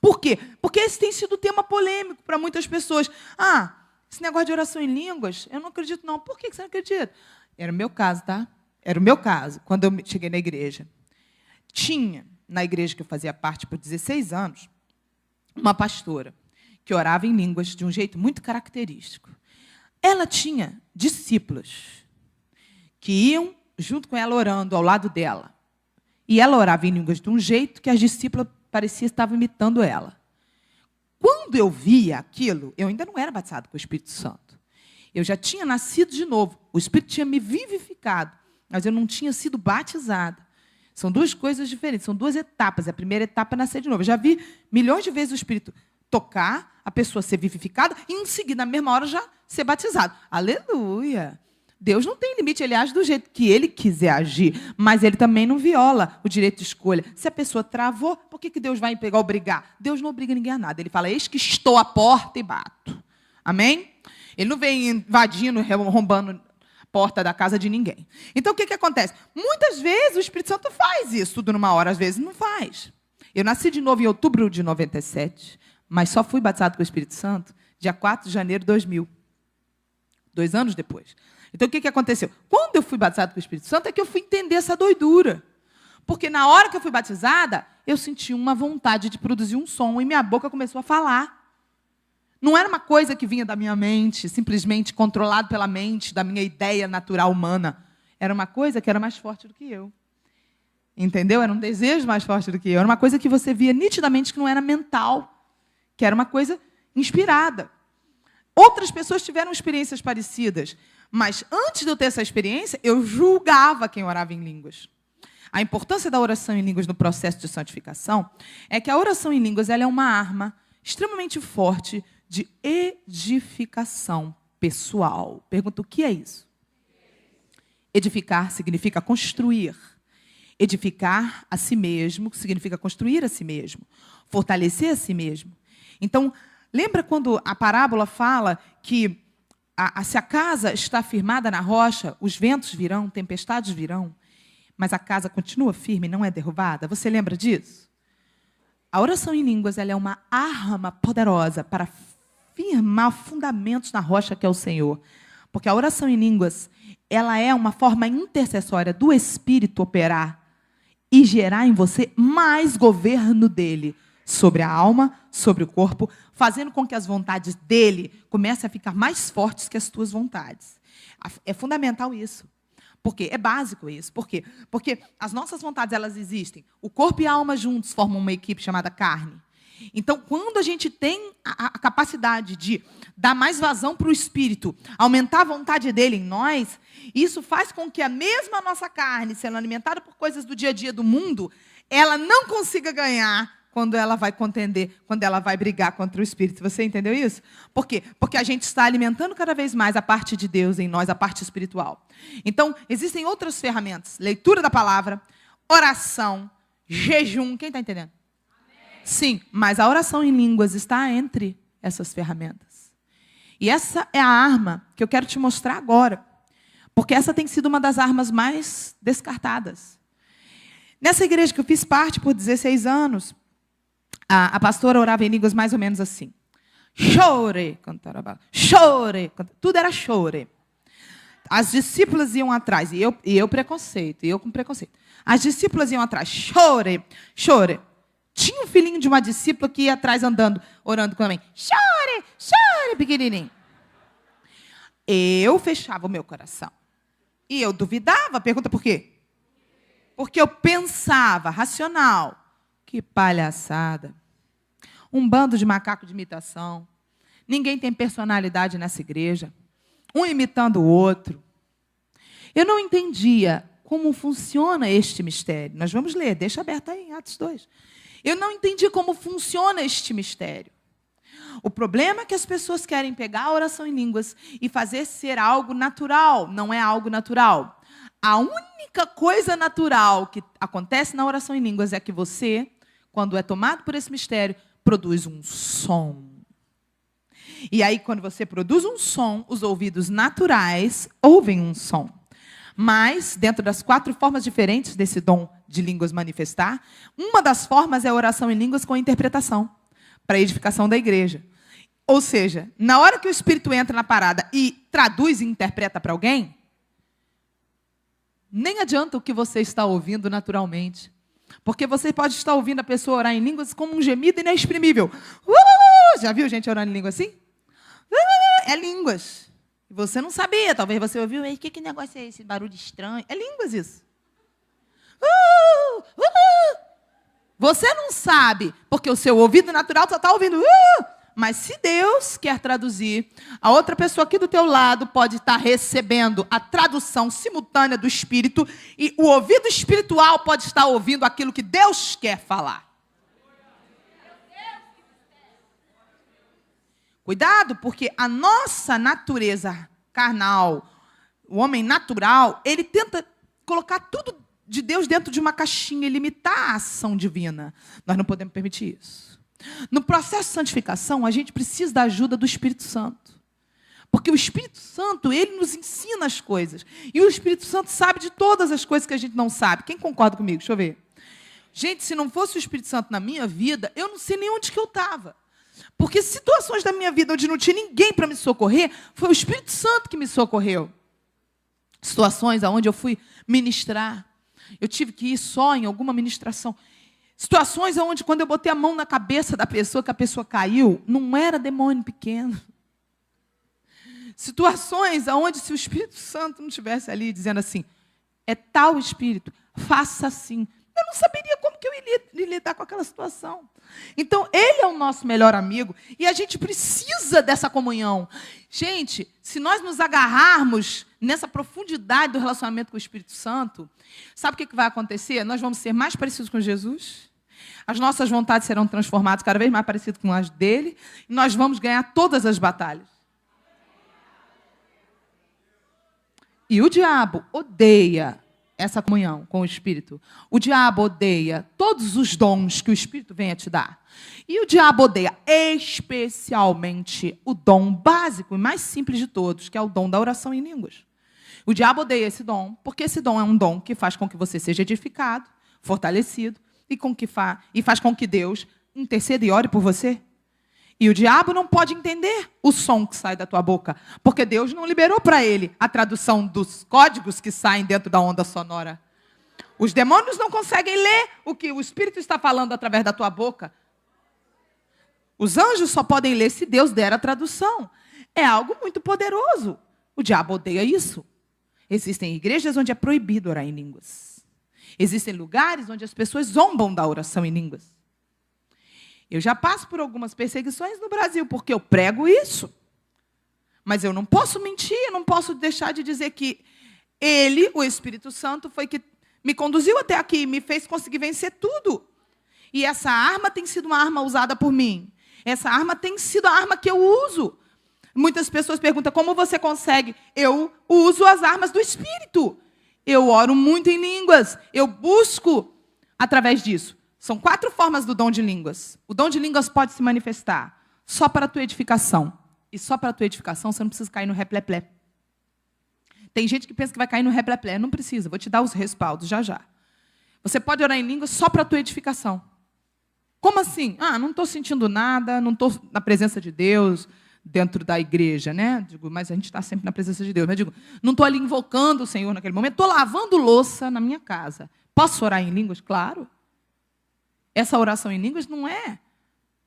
Por quê? Porque esse tem sido tema polêmico para muitas pessoas. Ah, esse negócio de oração em línguas, eu não acredito não. Por que você não acredita? Era o meu caso, tá? Era o meu caso, quando eu cheguei na igreja. Tinha, na igreja que eu fazia parte por 16 anos, uma pastora que orava em línguas de um jeito muito característico. Ela tinha discípulos que iam junto com ela orando ao lado dela. E ela orava em línguas de um jeito que as discípulas pareciam estar imitando ela. Quando eu via aquilo, eu ainda não era batizada com o Espírito Santo. Eu já tinha nascido de novo. O Espírito tinha me vivificado, mas eu não tinha sido batizada. São duas coisas diferentes, são 2 etapas. A primeira etapa é nascer de novo. Eu já vi milhões de vezes o Espírito tocar, a pessoa ser vivificada e, em seguida, na mesma hora, já ser batizado. Aleluia! Deus não tem limite, ele age do jeito que ele quiser agir, mas ele também não viola o direito de escolha. Se a pessoa travou, por que Deus vai pegar obrigar? Deus não obriga ninguém a nada. Ele fala, eis que estou à porta e bato. Amém? Ele não vem invadindo, arrombando a porta da casa de ninguém. Então, o que acontece? Muitas vezes o Espírito Santo faz isso tudo numa hora, às vezes não faz. Eu nasci de novo em outubro de 97, mas só fui batizado com o Espírito Santo dia 4 de janeiro de 2000. 2 anos depois. Então, o que aconteceu? Quando eu fui batizado com o Espírito Santo, é que eu fui entender essa doidura. Porque na hora que eu fui batizada, eu senti uma vontade de produzir um som e minha boca começou a falar. Não era uma coisa que vinha da minha mente, simplesmente controlado pela mente, da minha ideia natural humana. Era uma coisa que era mais forte do que eu. Entendeu? Era um desejo mais forte do que eu. Era uma coisa que você via nitidamente que não era mental, que era uma coisa inspirada. Outras pessoas tiveram experiências parecidas, mas antes de eu ter essa experiência, eu julgava quem orava em línguas. A importância da oração em línguas no processo de santificação é que a oração em línguas ela é uma arma extremamente forte de edificação pessoal. Pergunto, o que é isso? Edificar significa construir. Edificar a si mesmo significa construir a si mesmo. Fortalecer a si mesmo. Então, lembra quando a parábola fala que se a casa está firmada na rocha, os ventos virão, tempestades virão, mas a casa continua firme, não é derrubada? Você lembra disso? A oração em línguas ela é uma arma poderosa para firmar fundamentos na rocha que é o Senhor. Porque a oração em línguas ela é uma forma intercessória do Espírito operar e gerar em você mais governo dele sobre a alma, sobre o corpo, fazendo com que as vontades dele comecem a ficar mais fortes que as tuas vontades. É fundamental isso. Porque é básico isso. Por quê? Porque as nossas vontades, elas existem. O corpo e a alma juntos formam uma equipe chamada carne. Então, quando a gente tem a capacidade de dar mais vazão para o Espírito, aumentar a vontade dele em nós, isso faz com que a mesma nossa carne, sendo alimentada por coisas do dia a dia do mundo, ela não consiga ganhar quando ela vai contender, quando ela vai brigar contra o Espírito. Você entendeu isso? Por quê? Porque a gente está alimentando cada vez mais a parte de Deus em nós, a parte espiritual. Então, existem outras ferramentas. Leitura da palavra, oração, jejum. Quem está entendendo? Amém. Sim, mas a oração em línguas está entre essas ferramentas. E essa é a arma que eu quero te mostrar agora. Porque essa tem sido uma das armas mais descartadas. Nessa igreja que eu fiz parte por 16 anos, a pastora orava em línguas mais ou menos assim. Chore, chore, tudo era chore. As discípulas iam atrás, e eu com preconceito. As discípulas iam atrás, chore, chore. Tinha um filhinho de uma discípula que ia atrás andando, orando com a mãe. Chore, chore, pequenininho. Eu fechava o meu coração. E eu duvidava, pergunta por quê? Porque eu pensava, racional, que palhaçada. Um bando de macaco de imitação. Ninguém tem personalidade nessa igreja. Um imitando o outro. Eu não entendia como funciona este mistério. Nós vamos ler, deixa aberto aí em Atos 2. Eu não entendi como funciona este mistério. O problema é que as pessoas querem pegar a oração em línguas e fazer ser algo natural. Não é algo natural. A única coisa natural que acontece na oração em línguas é que você, quando é tomado por esse mistério, produz um som. E aí, quando você produz um som, os ouvidos naturais ouvem um som. Mas, dentro das 4 formas diferentes desse dom de línguas manifestar, uma das formas é a oração em línguas com interpretação, para a edificação da igreja. Ou seja, na hora que o Espírito entra na parada e traduz e interpreta para alguém, nem adianta o que você está ouvindo naturalmente. Porque você pode estar ouvindo a pessoa orar em línguas como um gemido inexprimível. Já viu gente orando em língua assim? É línguas. Você não sabia, talvez você ouviu. O que negócio é esse? Barulho estranho. É línguas isso. Você não sabe, porque o seu ouvido natural só está ouvindo. Mas se Deus quer traduzir, a outra pessoa aqui do teu lado pode estar recebendo a tradução simultânea do Espírito e o ouvido espiritual pode estar ouvindo aquilo que Deus quer falar. Cuidado, porque a nossa natureza carnal, o homem natural, ele tenta colocar tudo de Deus dentro de uma caixinha e limitar a ação divina. Nós não podemos permitir isso. No processo de santificação, a gente precisa da ajuda do Espírito Santo. Porque o Espírito Santo, ele nos ensina as coisas. E o Espírito Santo sabe de todas as coisas que a gente não sabe. Quem concorda comigo? Deixa eu ver. Gente, se não fosse o Espírito Santo na minha vida, eu não sei nem onde que eu estava. Porque situações da minha vida onde não tinha ninguém para me socorrer, foi o Espírito Santo que me socorreu. Situações onde eu fui ministrar. Eu tive que ir só em alguma ministração. Situações onde, quando eu botei a mão na cabeça da pessoa, que a pessoa caiu, não era demônio pequeno. Situações onde, se o Espírito Santo não estivesse ali dizendo assim, é tal Espírito, faça assim. não saberia como que eu iria lidar com aquela situação. Então, ele é o nosso melhor amigo e a gente precisa dessa comunhão. Gente, se nós nos agarrarmos nessa profundidade do relacionamento com o Espírito Santo, sabe o que vai acontecer? Nós vamos ser mais parecidos com Jesus, as nossas vontades serão transformadas cada vez mais parecidas com as dele, e nós vamos ganhar todas as batalhas. E o diabo odeia essa comunhão com o Espírito. O diabo odeia todos os dons que o Espírito vem a te dar. E o diabo odeia especialmente o dom básico e mais simples de todos, que é o dom da oração em línguas. O diabo odeia esse dom, porque esse dom é um dom que faz com que você seja edificado, fortalecido, e faz com que Deus interceda e ore por você. E o diabo não pode entender o som que sai da tua boca, porque Deus não liberou para ele a tradução dos códigos que saem dentro da onda sonora. Os demônios não conseguem ler o que o Espírito está falando através da tua boca. Os anjos só podem ler se Deus der a tradução. É algo muito poderoso. O diabo odeia isso. Existem igrejas onde é proibido orar em línguas. Existem lugares onde as pessoas zombam da oração em línguas. Eu já passo por algumas perseguições no Brasil, porque eu prego isso. Mas eu não posso mentir, eu não posso deixar de dizer que ele, o Espírito Santo, foi que me conduziu até aqui, me fez conseguir vencer tudo. E essa arma tem sido uma arma usada por mim. Essa arma tem sido a arma que eu uso. Muitas pessoas perguntam, como você consegue? Eu uso as armas do Espírito. Eu oro muito em línguas. Eu busco através disso. São 4 formas do dom de línguas. O dom de línguas pode se manifestar só para a tua edificação. E só para a tua repleplé você não precisa cair no repleplé. Tem gente que pensa que vai cair no repleplé. Não precisa, vou te dar os respaldos já já. Você pode orar em línguas só para a tua edificação. Como assim? Não estou sentindo nada, não estou na presença de Deus dentro da igreja, né? Digo, mas a gente está sempre na presença de Deus. Mas digo, não estou ali invocando o Senhor naquele momento, estou lavando louça na minha casa. Posso orar em línguas? Claro. Essa oração em línguas não é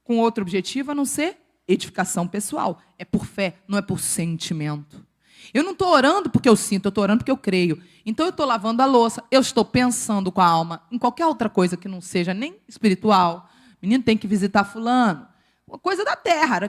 com outro objetivo a não ser edificação pessoal. É por fé, não é por sentimento. Eu não estou orando porque eu sinto, eu estou orando porque eu creio. Então eu estou lavando a louça, eu estou pensando com a alma em qualquer outra coisa que não seja nem espiritual. Menino tem que visitar fulano. Uma coisa da terra.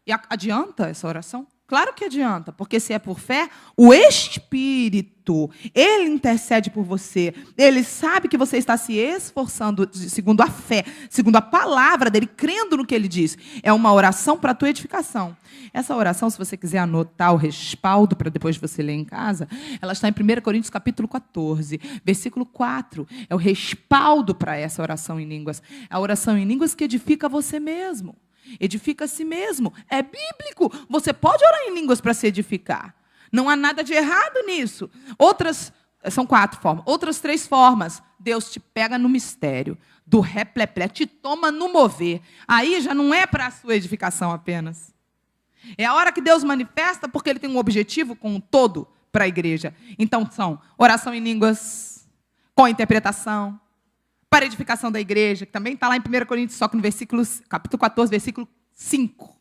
E adianta essa oração? Claro que adianta, porque se é por fé, o Espírito, ele intercede por você. Ele sabe que você está se esforçando segundo a fé, segundo a palavra dele, crendo no que ele diz. É uma oração para a tua edificação. Essa oração, se você quiser anotar o respaldo para depois você ler em casa, ela está em 1 Coríntios capítulo 14, versículo 4. É o respaldo para essa oração em línguas. É a oração em línguas que edifica você mesmo. Edifica a si mesmo. É bíblico. Você pode orar em línguas para se edificar. Não há nada de errado nisso. São 4 formas. Outras 3 formas. Deus te pega no mistério do repleplé, te toma no mover. Aí já não é para a sua edificação apenas. É a hora que Deus manifesta porque Ele tem um objetivo com o todo para a igreja. Então são oração em línguas, com interpretação, para a edificação da igreja, que também está lá em 1 Coríntios, só que no capítulo 14, versículo 5.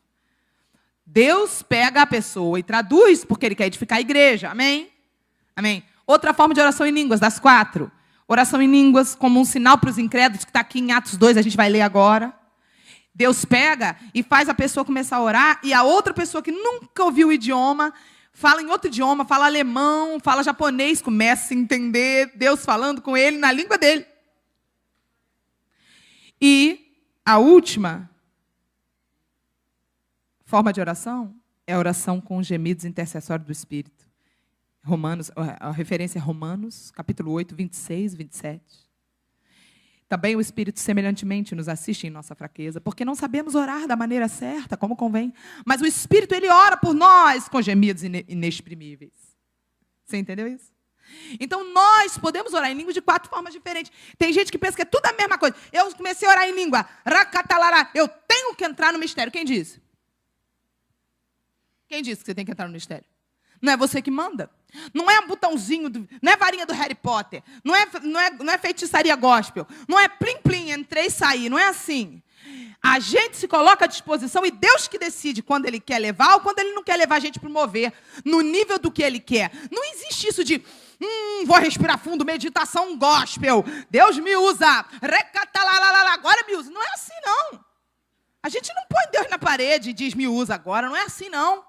Deus pega a pessoa e traduz porque Ele quer edificar a igreja. Amém? Amém. Outra forma de oração em línguas, das 4. Oração em línguas como um sinal para os incrédulos, que está aqui em Atos 2, a gente vai ler agora. Deus pega e faz a pessoa começar a orar, e a outra pessoa que nunca ouviu o idioma, fala em outro idioma, fala alemão, fala japonês, começa a entender Deus falando com ele na língua dele. E a última forma de oração é a oração com gemidos intercessórios do Espírito. A referência é Romanos, capítulo 8, 26 e 27. Também o Espírito semelhantemente nos assiste em nossa fraqueza, porque não sabemos orar da maneira certa, como convém. Mas o Espírito, ele ora por nós com gemidos inexprimíveis. Você entendeu isso? Então, nós podemos orar em línguas de 4 formas diferentes. Tem gente que pensa que é tudo a mesma coisa. Eu comecei a orar em língua. Eu tenho que entrar no mistério. Quem disse? Quem disse que você tem que entrar no mistério? Não é você que manda. Não é um botãozinho, não é varinha do Harry Potter. Não é feitiçaria gospel. Não é plim-plim, entrei e saí. Não é assim. A gente se coloca à disposição e Deus que decide quando Ele quer levar ou quando Ele não quer levar a gente para mover no nível do que Ele quer. Não existe isso de Vou respirar fundo, meditação gospel. Deus me usa. Agora me usa. Não é assim, não. A gente não põe Deus na parede e diz me usa agora. Não é assim, não.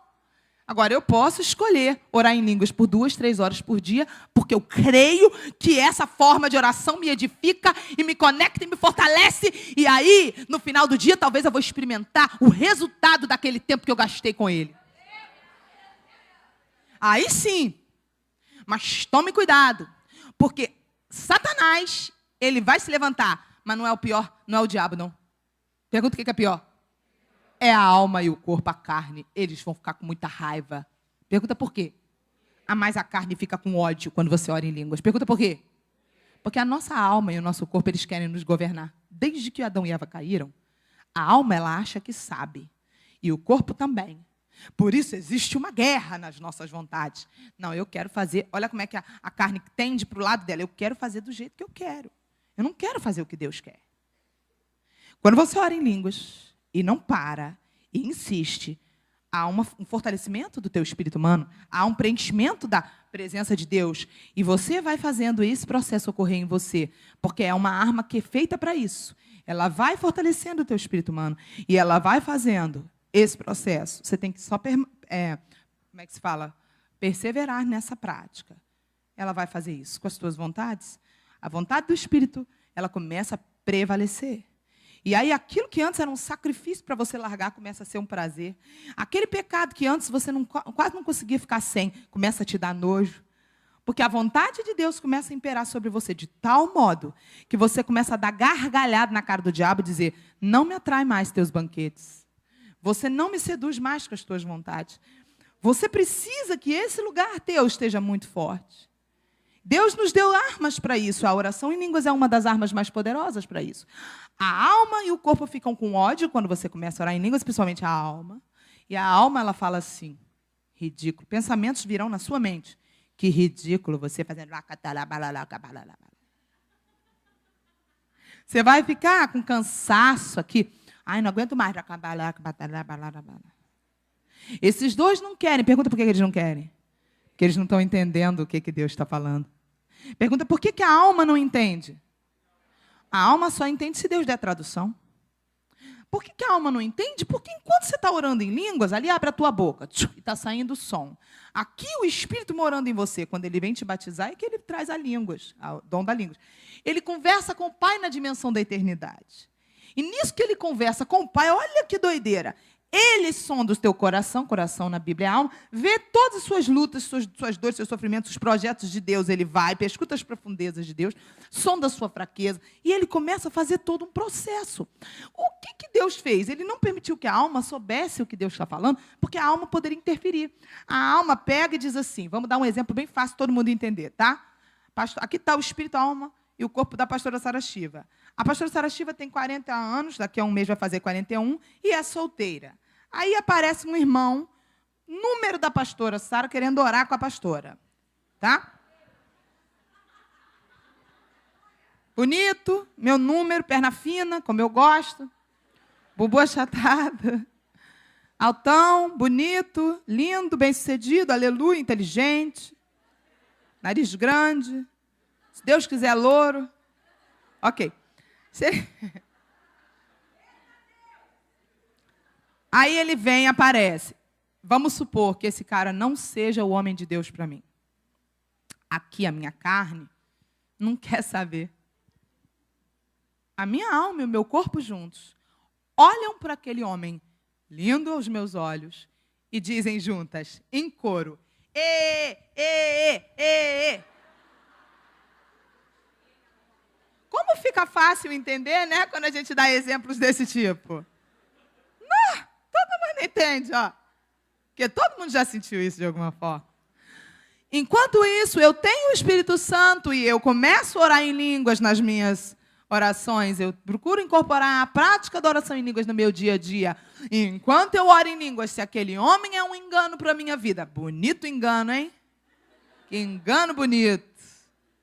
Agora, eu posso escolher orar em línguas por 2, 3 horas por dia, porque eu creio que essa forma de oração me edifica e me conecta e me fortalece. E aí, no final do dia, talvez eu vou experimentar o resultado daquele tempo que eu gastei com ele. Aí sim. Mas tome cuidado, porque Satanás, ele vai se levantar, mas não é o pior, não é o diabo, não. Pergunta o que é pior. É a alma e o corpo, a carne. Eles vão ficar com muita raiva. Pergunta por quê? Mas a carne fica com ódio quando você ora em línguas. Pergunta por quê? Porque a nossa alma e o nosso corpo, eles querem nos governar. Desde que Adão e Eva caíram, a alma, ela acha que sabe. E o corpo também. Por isso existe uma guerra nas nossas vontades. Não, eu quero fazer... Olha como é que a carne tende para o lado dela. Eu quero fazer do jeito que eu quero. Eu não quero fazer o que Deus quer. Quando você ora em línguas e não para, e insiste, há um fortalecimento do teu espírito humano, há um preenchimento da presença de Deus, e você vai fazendo esse processo ocorrer em você, porque é uma arma que é feita para isso. Ela vai fortalecendo o teu espírito humano, e ela vai fazendo esse processo. Você tem que só, como é que se fala? Perseverar nessa prática. Ela vai fazer isso com as tuas vontades. A vontade do Espírito, ela começa a prevalecer. E aí, aquilo que antes era um sacrifício para você largar, começa a ser um prazer. Aquele pecado que antes você quase não conseguia ficar sem, começa a te dar nojo. Porque a vontade de Deus começa a imperar sobre você de tal modo que você começa a dar gargalhada na cara do diabo e dizer, não me atrai mais teus banquetes. Você não me seduz mais com as tuas vontades. Você precisa que esse lugar teu esteja muito forte. Deus nos deu armas para isso. A oração em línguas é uma das armas mais poderosas para isso. A alma e o corpo ficam com ódio quando você começa a orar em línguas, principalmente a alma. E a alma, ela fala assim, ridículo. Pensamentos virão na sua mente. Que ridículo você fazendo... Você vai ficar com cansaço aqui. Ai, não aguento mais. Esses dois não querem. Pergunta por que eles não querem. Porque eles não estão entendendo o que Deus está falando. Pergunta por que a alma não entende. A alma só entende se Deus der tradução. Por que a alma não entende? Porque enquanto você está orando em línguas, ali abre a tua boca e está saindo o som. Aqui o Espírito morando em você, quando ele vem te batizar, é que ele traz a línguas, o dom da língua. Ele conversa com o Pai na dimensão da eternidade. E nisso que ele conversa com o Pai, olha que doideira. Ele sonda o teu coração, coração na Bíblia é alma, vê todas as suas lutas, suas dores, seus sofrimentos, os projetos de Deus, ele vai, escuta as profundezas de Deus, sonda a sua fraqueza, e ele começa a fazer todo um processo. O que Deus fez? Ele não permitiu que a alma soubesse o que Deus está falando, porque a alma poderia interferir. A alma pega e diz assim, vamos dar um exemplo bem fácil, todo mundo entender, tá? Aqui está o espírito, a alma e o corpo da pastora Sara Shiva. A pastora Sara Shiva tem 40 anos, daqui a um mês vai fazer 41, e é solteira. Aí aparece um irmão, número da pastora Sara, querendo orar com a pastora. Tá? Bonito, meu número, perna fina, como eu gosto. Bubu achatada. Altão, bonito, lindo, bem-sucedido, aleluia, inteligente. Nariz grande. Se Deus quiser, louro. Ok. Aí ele vem e aparece. Vamos supor que esse cara não seja o homem de Deus para mim. Aqui a minha carne não quer saber. A minha alma e o meu corpo juntos olham para aquele homem lindo aos meus olhos e dizem juntas, em coro, ê. Como fica fácil entender, né, quando a gente dá exemplos desse tipo? Não, todo mundo entende, ó. Porque todo mundo já sentiu isso de alguma forma. Enquanto isso, eu tenho o Espírito Santo e eu começo a orar em línguas nas minhas orações. Eu procuro incorporar a prática da oração em línguas no meu dia a dia. E enquanto eu oro em línguas, se aquele homem é um engano para a minha vida. Bonito engano, hein? Que engano bonito.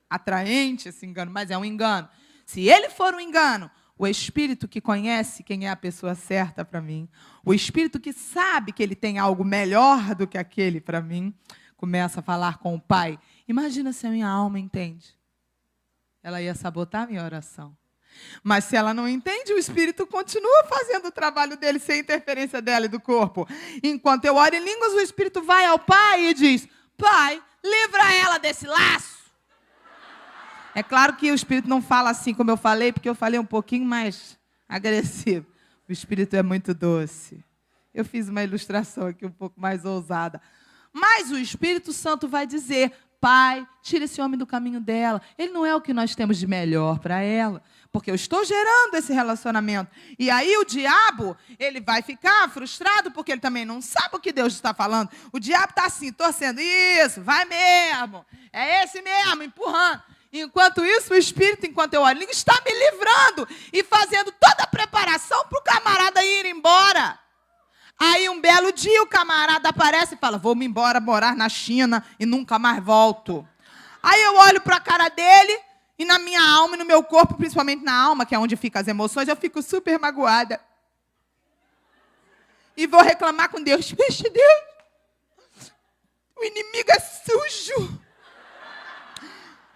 Atraente esse engano, mas é um engano. Se ele for um engano, o Espírito que conhece quem é a pessoa certa para mim, o Espírito que sabe que ele tem algo melhor do que aquele para mim, começa a falar com o Pai, imagina se a minha alma entende. Ela ia sabotar a minha oração. Mas se ela não entende, o Espírito continua fazendo o trabalho dele sem interferência dela e do corpo. Enquanto eu oro em línguas, o Espírito vai ao Pai e diz: Pai, livra ela desse laço. É claro que o Espírito não fala assim como eu falei, porque eu falei um pouquinho mais agressivo. O Espírito é muito doce. Eu fiz uma ilustração aqui um pouco mais ousada. Mas o Espírito Santo vai dizer: Pai, tira esse homem do caminho dela. Ele não é o que nós temos de melhor para ela. Porque eu estou gerando esse relacionamento. E aí o diabo, ele vai ficar frustrado, porque ele também não sabe o que Deus está falando. O diabo está assim, torcendo. Isso, vai mesmo. É esse mesmo, empurrando. Enquanto isso, o Espírito, enquanto eu olho, está me livrando e fazendo toda a preparação para o camarada ir embora. Aí um belo dia o camarada aparece e fala: vou-me embora morar na China e nunca mais volto. Aí eu olho para a cara dele e na minha alma e no meu corpo, principalmente na alma, que é onde ficam as emoções, eu fico super magoada. E vou reclamar com Deus: vixe, Deus, o inimigo é sujo.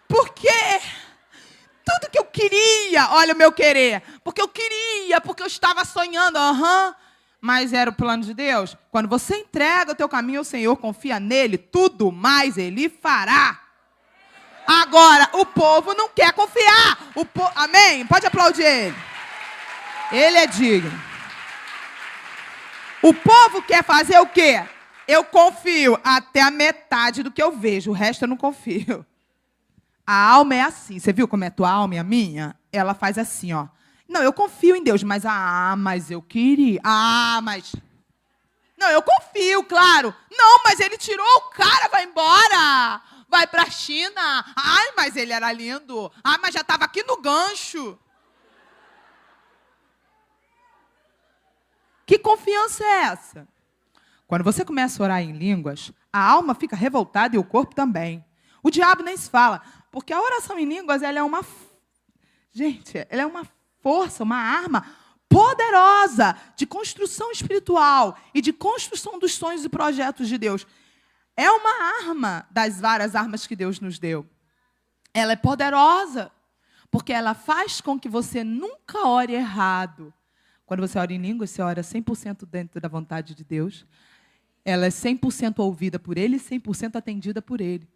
Porque tudo que eu queria, olha o meu querer, porque eu queria, porque eu estava sonhando, mas era o plano de Deus. Quando você entrega o teu caminho ao Senhor, confia nele, tudo mais ele fará. Agora, o povo não quer confiar. Amém? Pode aplaudir ele. Ele é digno. O povo quer fazer o quê? Eu confio até a metade do que eu vejo, o resto eu não confio. A alma é assim. Você viu como é a tua alma e a minha? Ela faz assim, ó. Não, eu confio em Deus, mas mas eu queria. Mas... Não, eu confio, claro. Não, mas ele tirou o cara, vai embora. Vai para a China. Ai, mas ele era lindo. Ai, mas já estava aqui no gancho. Que confiança é essa? Quando você começa a orar em línguas, a alma fica revoltada e o corpo também. O diabo nem se fala, porque a oração em línguas, ela é uma... Gente, ela é uma força, uma arma poderosa de construção espiritual e de construção dos sonhos e projetos de Deus. É uma arma das várias armas que Deus nos deu. Ela é poderosa, porque ela faz com que você nunca ore errado. Quando você ora em línguas, você ora 100% dentro da vontade de Deus. Ela é 100% ouvida por Ele e 100% atendida por Ele.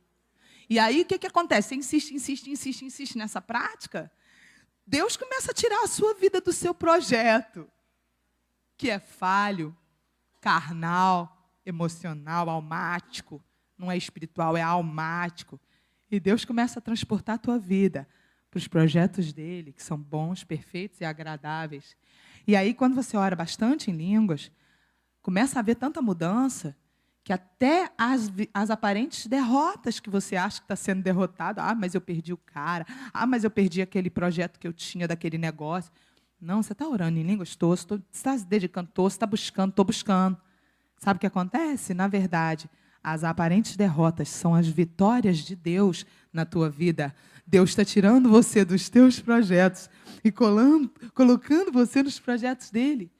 E aí, o que acontece? Você insiste nessa prática, Deus começa a tirar a sua vida do seu projeto, que é falho, carnal, emocional, almático. Não é espiritual, é almático. E Deus começa a transportar a tua vida para os projetos dele, que são bons, perfeitos e agradáveis. E aí, quando você ora bastante em línguas, começa a haver tanta mudança que até as aparentes derrotas que você acha que está sendo derrotado, mas eu perdi o cara, mas eu perdi aquele projeto que eu tinha daquele negócio. Não, você está orando em línguas, você está se dedicando, você está buscando, estou buscando. Sabe o que acontece? Na verdade, as aparentes derrotas são as vitórias de Deus na tua vida. Deus está tirando você dos teus projetos e colocando você nos projetos dele.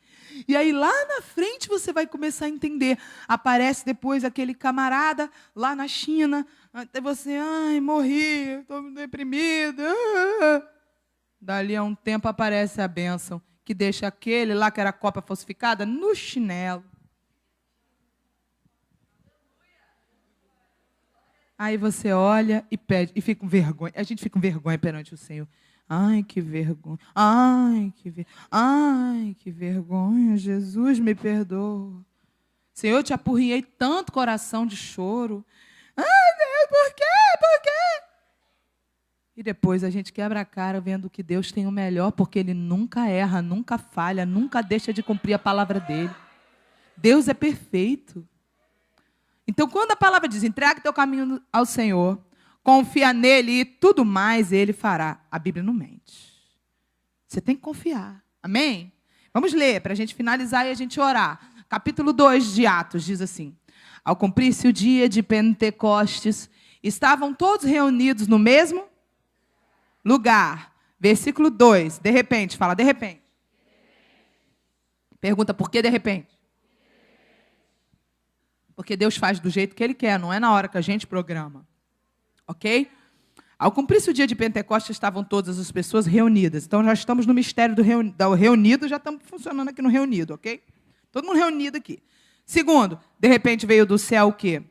E aí, lá na frente, você vai começar a entender. Aparece depois aquele camarada lá na China. Até você, morri, estou deprimida. Dali a um tempo aparece a bênção, que deixa aquele lá que era cópia falsificada no chinelo. Aí você olha e pede, e fica com vergonha. A gente fica com vergonha perante o Senhor. Ai, que vergonha. Ai, que vergonha. Jesus, me perdoa. Senhor, eu te apurriei tanto coração de choro. Ai, Deus, por quê? Por quê? E depois a gente quebra a cara vendo que Deus tem o melhor, porque Ele nunca erra, nunca falha, nunca deixa de cumprir a palavra dEle. Deus é perfeito. Então, quando a palavra diz, entrega teu caminho ao Senhor, confia nele e tudo mais ele fará. A Bíblia não mente. Você tem que confiar. Amém? Vamos ler, para a gente finalizar e a gente orar. Capítulo 2 de Atos diz assim: ao cumprir-se o dia de Pentecostes, estavam todos reunidos no mesmo lugar. Versículo 2, de repente, fala de repente. Pergunta, por que de repente? Porque Deus faz do jeito que Ele quer, não é na hora que a gente programa. Ok? Ao cumprir-se o dia de Pentecostes, estavam todas as pessoas reunidas. Então, já estamos no mistério do reunido, já estamos funcionando aqui no reunido, ok? Todo mundo reunido aqui. Segundo, de repente veio do céu o quê?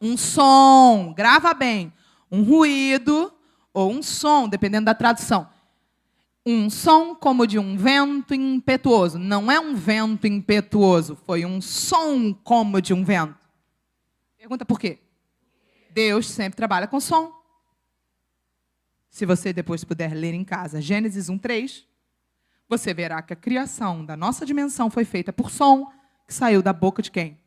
Um som, grava bem, um ruído ou um som, dependendo da tradução. Um som como de um vento impetuoso. Não é um vento impetuoso, foi um som como de um vento. Pergunta por quê? Deus sempre trabalha com som. Se você depois puder ler em casa Gênesis 1:3, você verá que a criação da nossa dimensão foi feita por som que saiu da boca de quem?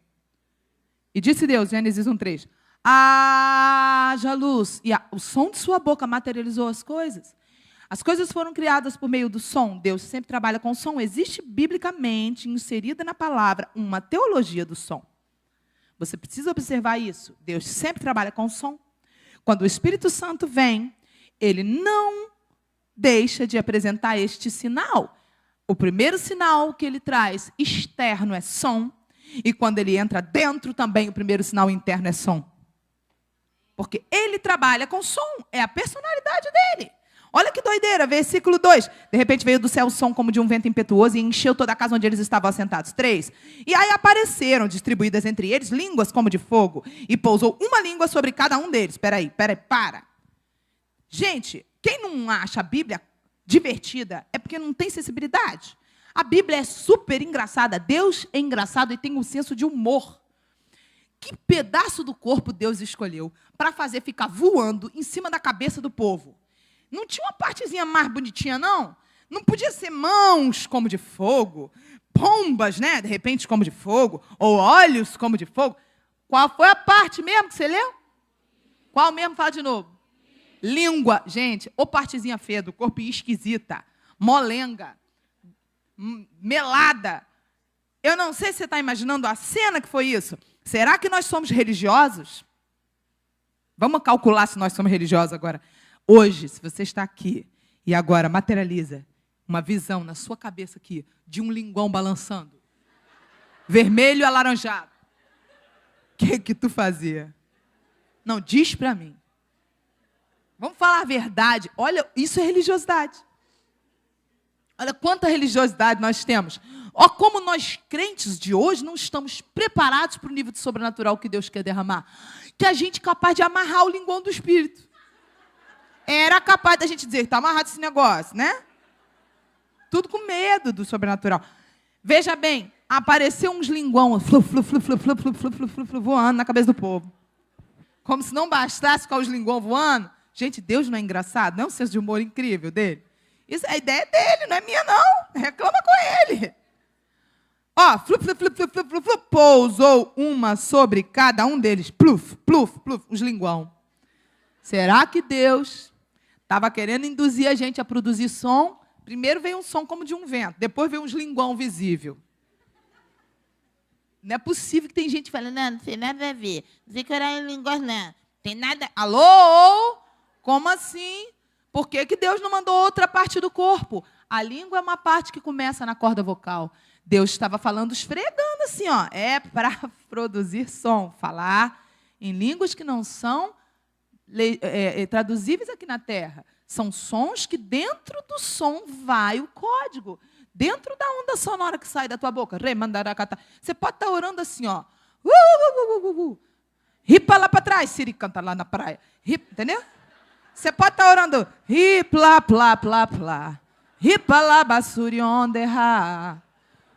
E disse Deus, Gênesis 1:3, haja luz. E o som de sua boca materializou as coisas. As coisas foram criadas por meio do som. Deus sempre trabalha com som. Existe biblicamente, inserida na palavra, uma teologia do som. Você precisa observar isso. Deus sempre trabalha com som. Quando o Espírito Santo vem, Ele não deixa de apresentar este sinal. O primeiro sinal que Ele traz externo é som. E quando Ele entra dentro também, o primeiro sinal interno é som. Porque Ele trabalha com som. É a personalidade dEle. Olha que doideira, versículo 2. De repente veio do céu o som como de um vento impetuoso e encheu toda a casa onde eles estavam assentados. 3. E aí apareceram, distribuídas entre eles, línguas como de fogo. E pousou uma língua sobre cada um deles. Para. Gente, quem não acha a Bíblia divertida é porque não tem sensibilidade. A Bíblia é super engraçada. Deus é engraçado e tem um senso de humor. Que pedaço do corpo Deus escolheu para fazer ficar voando em cima da cabeça do povo? Não tinha uma partezinha mais bonitinha, não? Não podia ser mãos como de fogo, pombas, né, de repente como de fogo, ou olhos como de fogo. Qual foi a parte mesmo que você leu? Qual mesmo? Fala de novo. Língua. Gente, ou partezinha feia do corpo esquisita, molenga, melada. Eu não sei se você está imaginando a cena que foi isso. Será que nós somos religiosos? Vamos calcular se nós somos religiosos agora. Hoje, se você está aqui e agora materializa uma visão na sua cabeça aqui de um linguão balançando, vermelho e alaranjado, o que tu fazia? Não, diz para mim. Vamos falar a verdade. Olha, isso é religiosidade. Olha quanta religiosidade nós temos. Olha como nós, crentes de hoje, não estamos preparados para o nível de sobrenatural que Deus quer derramar. Que a gente é capaz de amarrar o linguão do Espírito. Era capaz da gente dizer que está amarrado esse negócio, né? Tudo com medo do sobrenatural. Veja bem, apareceu uns linguão voando na cabeça do povo. Como se não bastasse com os linguão voando. Gente, Deus não é engraçado? Não é um senso de humor incrível dele? Isso, a ideia é dele, não é minha, não. Reclama com ele. Ó, pousou uma sobre cada um deles. Pluf, os linguão. Será que Deus estava querendo induzir a gente a produzir som? Primeiro veio um som como de um vento, depois veio uns linguão visível. Não é possível que tem gente falando, não tem nada a ver. Não sei que era em línguas, não. Tem nada... Alô? Como assim? Por que Deus não mandou outra parte do corpo? A língua é uma parte que começa na corda vocal. Deus estava falando, esfregando assim, ó. É para produzir som. Falar em línguas que não são traduzíveis aqui na Terra. São sons que dentro do som vai o código. Dentro da onda sonora que sai da tua boca. Você pode estar orando assim, ó. Ripa lá para trás. Siri canta lá na praia. Entendeu? Você pode estar orando. Ripla, plá, plá, plá. Ripa lá, basuri, onderra.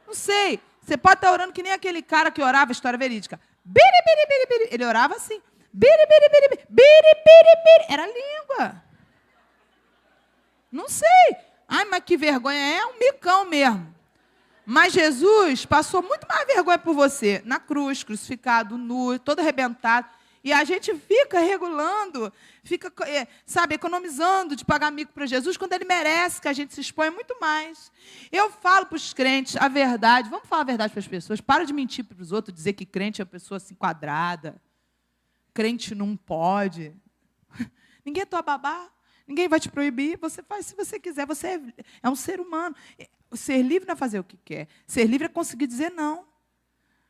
Não sei. Você pode estar orando que nem aquele cara que orava, história verídica. Biri, biri, biri, biri. Ele orava assim. Biri, biri, biri, biri. Biri, biri, biri. Era língua. Não sei. Ai, mas que vergonha. É um micão mesmo. Mas Jesus passou muito mais vergonha por você. Na cruz, crucificado, nu, todo arrebentado. E a gente fica regulando, fica, economizando de pagar mico para Jesus, quando Ele merece que a gente se exponha muito mais. Eu falo para os crentes a verdade. Vamos falar a verdade para as pessoas. Para de mentir para os outros, dizer que crente é uma pessoa assim quadrada. Crente não pode. Ninguém é tua babá. Ninguém vai te proibir. Você faz se você quiser. Você é um ser humano. Ser livre não é fazer o que quer. Ser livre é conseguir dizer não.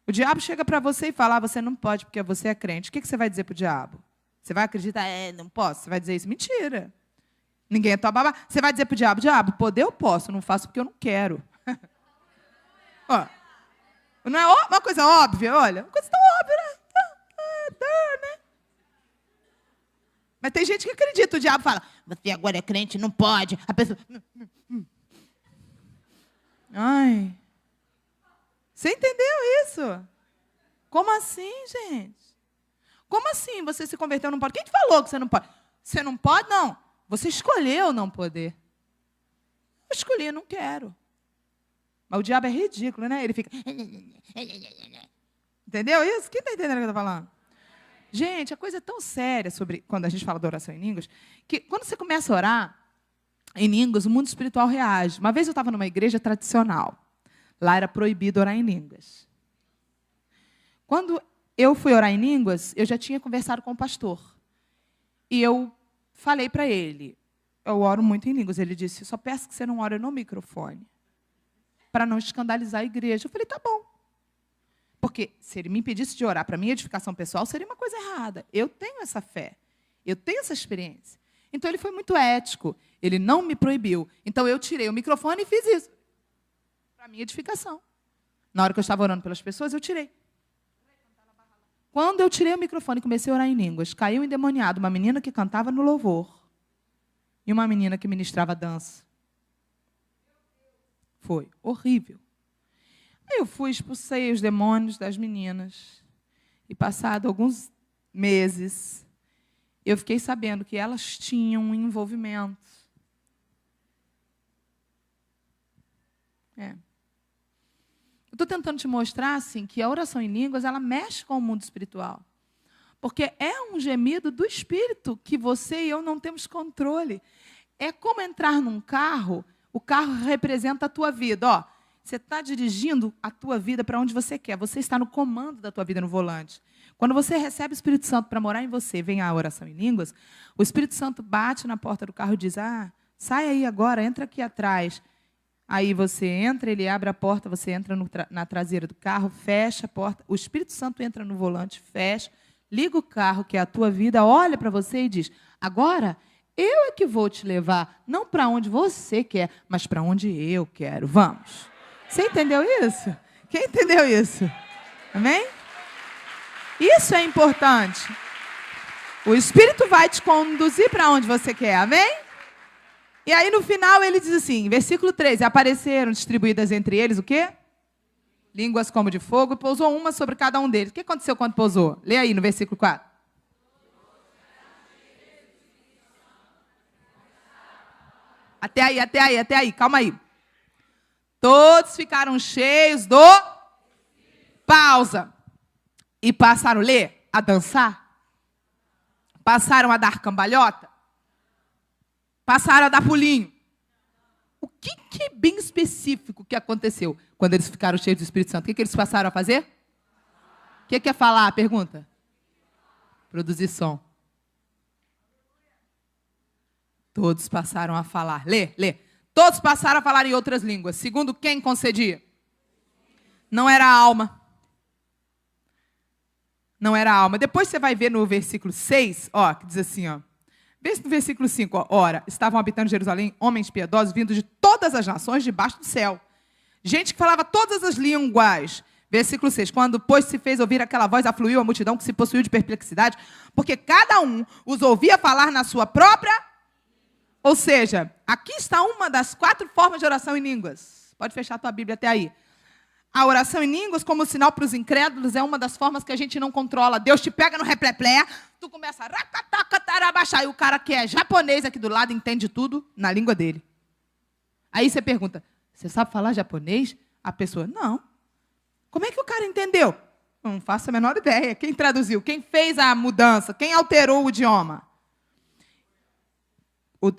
O diabo chega para você e fala, você não pode porque você é crente. O que você vai dizer para o diabo? Você vai acreditar, não posso? Você vai dizer isso? Mentira. Ninguém é tua babá. Você vai dizer para o diabo, poder eu posso, não faço porque eu não quero. Ó, não é uma coisa óbvia, olha? Uma coisa tão óbvia, né? Mas tem gente que acredita, o diabo fala, você agora é crente, não pode. A pessoa... Ai... Você entendeu isso? Como assim, gente? Como assim você se converteu não pode? Quem te falou que você não pode? Você não pode, não. Você escolheu não poder. Eu escolhi, não quero. Mas o diabo é ridículo, né? Ele fica... Entendeu isso? Quem está entendendo o que eu estou falando? Gente, a coisa é tão séria sobre quando a gente fala da oração em línguas, que quando você começa a orar em línguas, o mundo espiritual reage. Uma vez eu estava numa igreja tradicional. Lá era proibido orar em línguas. Quando eu fui orar em línguas, eu já tinha conversado com o pastor. E eu falei para ele, eu oro muito em línguas. Ele disse, só peço que você não ore no microfone, para não escandalizar a igreja. Eu falei, tá bom. Porque se ele me impedisse de orar para minha edificação pessoal, seria uma coisa errada. Eu tenho essa fé, eu tenho essa experiência. Então ele foi muito ético, ele não me proibiu. Então eu tirei o microfone e fiz isso. A minha edificação. Na hora que eu estava orando pelas pessoas, eu tirei. Quando eu tirei o microfone e comecei a orar em línguas, caiu endemoniado uma menina que cantava no louvor e uma menina que ministrava dança. Foi horrível. Aí eu fui, expulsei os demônios das meninas e, passado alguns meses, eu fiquei sabendo que elas tinham um envolvimento. Eu estou tentando te mostrar assim, que a oração em línguas ela mexe com o mundo espiritual. Porque é um gemido do espírito que você e eu não temos controle. É como entrar num carro, o carro representa a tua vida. Ó, você está dirigindo a tua vida para onde você quer. Você está no comando da tua vida no volante. Quando você recebe o Espírito Santo para morar em você, vem a oração em línguas, o Espírito Santo bate na porta do carro e diz, sai aí agora, entra aqui atrás. Aí você entra, ele abre a porta, você entra na traseira do carro, fecha a porta, o Espírito Santo entra no volante, fecha, liga o carro, que é a tua vida, olha para você e diz, agora eu é que vou te levar, não para onde você quer, mas para onde eu quero. Vamos. Você entendeu isso? Quem entendeu isso? Amém? Isso é importante. O Espírito vai te conduzir para onde você quer, amém? E aí, no final, ele diz assim, versículo 13, apareceram distribuídas entre eles o quê? Línguas como de fogo, e pousou uma sobre cada um deles. O que aconteceu quando pousou? Lê aí no versículo 4. Até aí, calma aí. Todos ficaram cheios do... Pausa. E passaram, a dançar? Passaram a dar cambalhota? Passaram a dar pulinho. O que é bem específico que aconteceu quando eles ficaram cheios do Espírito Santo? O que eles passaram a fazer? O que é falar? Pergunta. Produzir som. Todos passaram a falar. Lê. Todos passaram a falar em outras línguas. Segundo quem concedia? Não era a alma. Não era a alma. Depois você vai ver no versículo 6, que diz assim, Vê no versículo 5, ora, estavam habitando Jerusalém homens piedosos vindos de todas as nações debaixo do céu. Gente que falava todas as línguas. Versículo 6, quando, pois, se fez ouvir aquela voz, afluiu a multidão que se possuiu de perplexidade, porque cada um os ouvia falar na sua própria... Ou seja, aqui está uma das 4 formas de oração em línguas. Pode fechar a tua Bíblia até aí. A oração em línguas, como sinal para os incrédulos, é uma das formas que a gente não controla. Deus te pega no repleplé, tu começa a e o cara que é japonês aqui do lado entende tudo na língua dele. Aí você pergunta, você sabe falar japonês? A pessoa, não. Como é que o cara entendeu? Não faço a menor ideia. Quem traduziu? Quem fez a mudança? Quem alterou o idioma?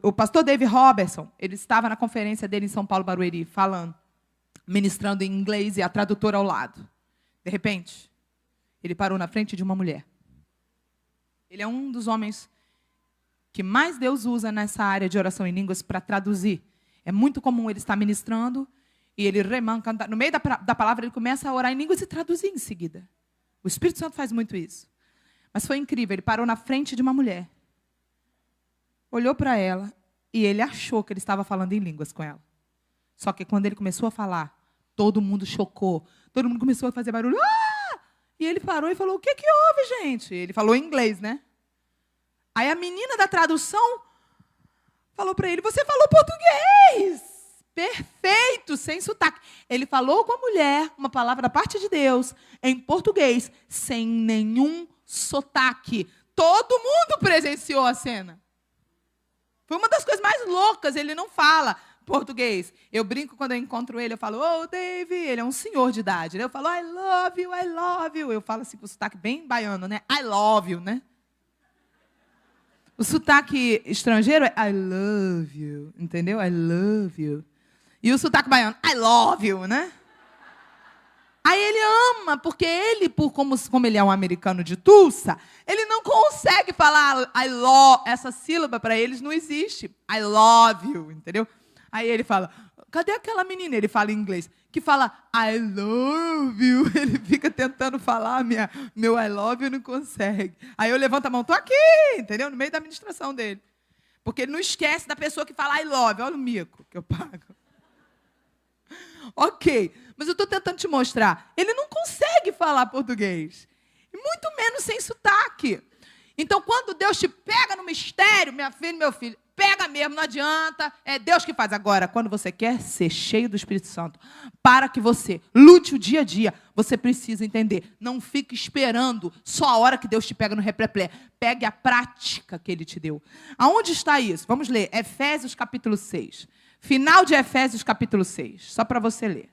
O pastor David Robertson, ele estava na conferência dele em São Paulo, Barueri, falando, ministrando em inglês e a tradutora ao lado. De repente, ele parou na frente de uma mulher. Ele é um dos homens que mais Deus usa nessa área de oração em línguas para traduzir. É muito comum ele estar ministrando E ele remanca, no meio da palavra, ele começa a orar em línguas e traduzir em seguida. O Espírito Santo faz muito isso. Mas foi incrível, ele parou na frente de uma mulher. Olhou para ela e ele achou que ele estava falando em línguas com ela. Só que quando ele começou a falar, todo mundo chocou. Todo mundo começou a fazer barulho. Ah! E ele parou e falou, o que houve, gente? Ele falou em inglês, né? Aí a menina da tradução falou para ele, você falou português! Perfeito, sem sotaque. Ele falou com a mulher uma palavra da parte de Deus, em português, sem nenhum sotaque. Todo mundo presenciou a cena. Foi uma das coisas mais loucas, ele não fala português. Eu brinco quando eu encontro ele, eu falo, oh, Dave, ele é um senhor de idade. Eu falo, I love you, I love you. Eu falo assim com o sotaque bem baiano, né? I love you, né? O sotaque estrangeiro é I love you, entendeu? I love you. E o sotaque baiano, I love you, né? Aí ele ama, porque ele, como ele é um americano de Tulsa, ele não consegue falar I love, essa sílaba para eles não existe. I love you, entendeu? Aí ele fala, cadê aquela menina? Ele fala em inglês, que fala I love you. Ele fica tentando falar meu I love you, não consegue. Aí eu levanto a mão, tô aqui, entendeu? No meio da administração dele. Porque ele não esquece da pessoa que fala I love. Olha o mico que eu pago. Ok, mas eu estou tentando te mostrar. Ele não consegue falar português. E muito menos sem sotaque. Então, quando Deus te pega no mistério, minha filha, meu filho, pega mesmo, não adianta. É Deus que faz. Agora, quando você quer ser cheio do Espírito Santo, para que você lute o dia a dia, você precisa entender. Não fique esperando só a hora que Deus te pega no replé. Pegue a prática que Ele te deu. Aonde está isso? Vamos ler. Efésios capítulo 6. Final de Efésios capítulo 6. Só para você ler.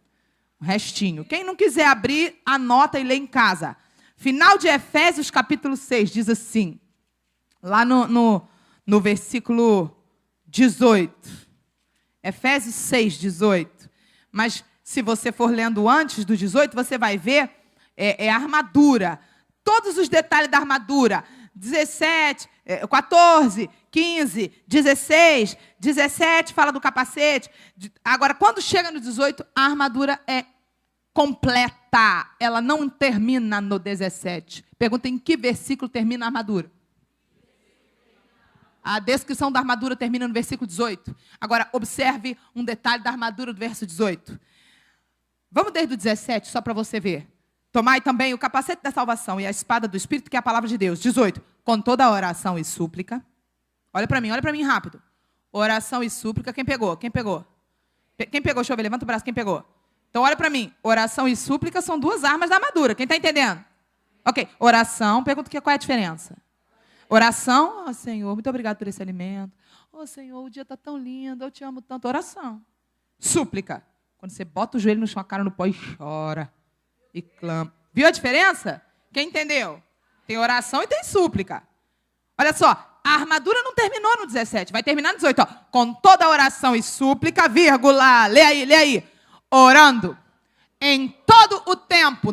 O restinho. Quem não quiser abrir, anota e lê em casa. Final de Efésios capítulo 6 diz assim. Lá no versículo 18. Efésios 6, 18. Mas se você for lendo antes do 18, você vai ver a armadura. Todos os detalhes da armadura. 17, 14, 15, 16, 17 fala do capacete. Agora, quando chega no 18, a armadura é completa. Ela não termina no 17. Pergunta em que versículo termina a armadura. A descrição da armadura termina no versículo 18. Agora, observe um detalhe da armadura do verso 18. Vamos desde o 17, só para você ver. Tomai também o capacete da salvação e a espada do Espírito, que é a palavra de Deus. 18. Com toda a oração e súplica. Olha para mim rápido. Oração e súplica. Quem pegou? Quem pegou? Quem pegou? Deixa eu ver, levanta o braço. Quem pegou? Então, olha para mim. Oração e súplica são duas armas da armadura. Quem está entendendo? Ok. Oração, pergunta qual é a diferença. Oração, oh, Senhor, muito obrigado por esse alimento. Oh, Senhor, o dia está tão lindo, eu te amo tanto. Oração. Súplica. Quando você bota o joelho no chão, a cara no pó e chora. E clama. Viu a diferença? Quem entendeu? Tem oração e tem súplica. Olha só, a armadura não terminou no 17, vai terminar no 18. Ó. Com toda oração e súplica, vírgula, lê aí. Orando em todo o tempo,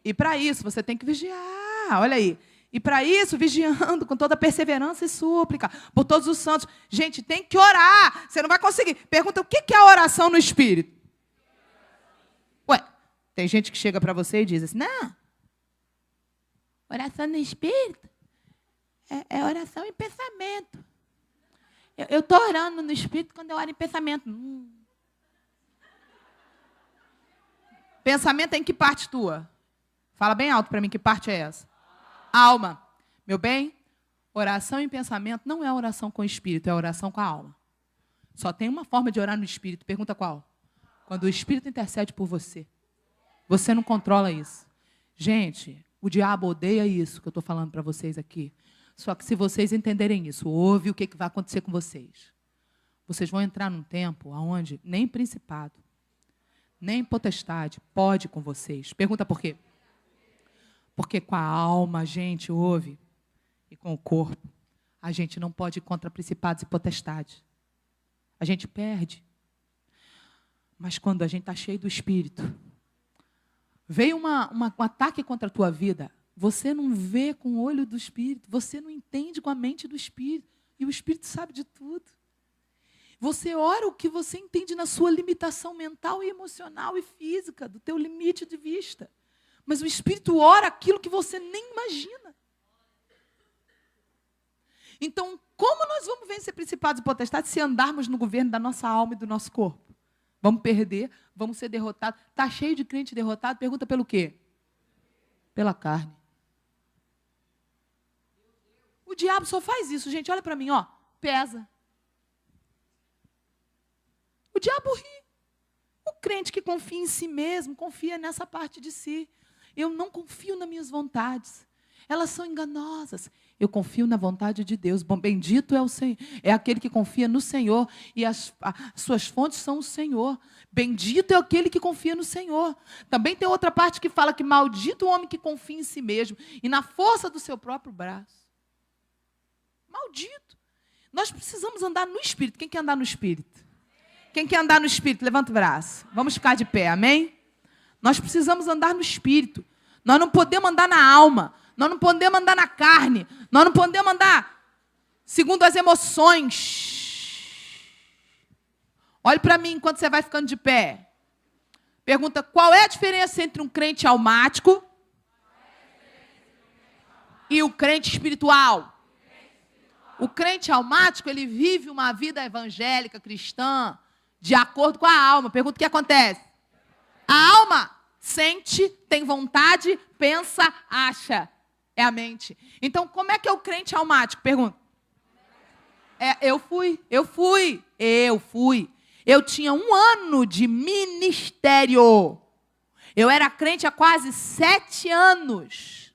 E para isso, você tem que vigiar, olha aí. E para isso, vigiando com toda perseverança e súplica, por todos os santos. Gente, tem que orar, você não vai conseguir. Pergunta, o que é a oração no Espírito? Ué, tem gente que chega para você e diz assim, não, oração no Espírito é oração em pensamento. Eu estou orando no Espírito quando eu oro em pensamento. Pensamento é em que parte tua? Fala bem alto para mim, que parte é essa? Alma. Meu bem, oração em pensamento não é oração com o Espírito, é oração com a alma. Só tem uma forma de orar no Espírito. Pergunta qual? Quando o Espírito intercede por você. Você não controla isso. Gente, o diabo odeia isso que eu estou falando para vocês aqui. Só que se vocês entenderem isso, ouve o que vai acontecer com vocês. Vocês vão entrar num tempo onde nem principado, nem potestade pode com vocês. Pergunta por quê? Porque com a alma a gente ouve e com o corpo a gente não pode ir contra principados e potestades. A gente perde. Mas quando a gente está cheio do Espírito, veio um ataque contra a tua vida, você não vê com o olho do Espírito, você não entende com a mente do Espírito, e o Espírito sabe de tudo. Você ora o que você entende na sua limitação mental e emocional e física, do teu limite de vista. Mas o Espírito ora aquilo que você nem imagina. Então, como nós vamos vencer principados e potestades se andarmos no governo da nossa alma e do nosso corpo? Vamos perder, vamos ser derrotados. Está cheio de crente derrotado, pergunta pelo quê? Pela carne. O diabo só faz isso, gente, olha para mim, ó, pesa. O diabo ri. O crente que confia em si mesmo, confia nessa parte de si. Eu não confio nas minhas vontades. Elas são enganosas. Eu confio na vontade de Deus. Bom, bendito é o Senhor. É aquele que confia no Senhor e as suas fontes são o Senhor. Bendito é aquele que confia no Senhor. Também tem outra parte que fala que maldito o homem que confia em si mesmo e na força do seu próprio braço. Maldito. Nós precisamos andar no Espírito. Quem quer andar no Espírito? Quem quer andar no Espírito? Levanta o braço. Vamos ficar de pé, amém? Nós precisamos andar no Espírito. Nós não podemos andar na alma. Nós não podemos andar na carne. Nós não podemos andar segundo as emoções. Olhe para mim enquanto você vai ficando de pé. Pergunta, qual é a diferença entre um crente almático e o crente espiritual? O crente almático, ele vive uma vida evangélica, cristã, de acordo com a alma. Pergunta o que acontece. A alma sente, tem vontade, pensa, acha. É a mente. Então, como é que é o crente almático? Pergunta. Eu fui. Eu tinha 1 ano de ministério. Eu era crente há quase 7 anos.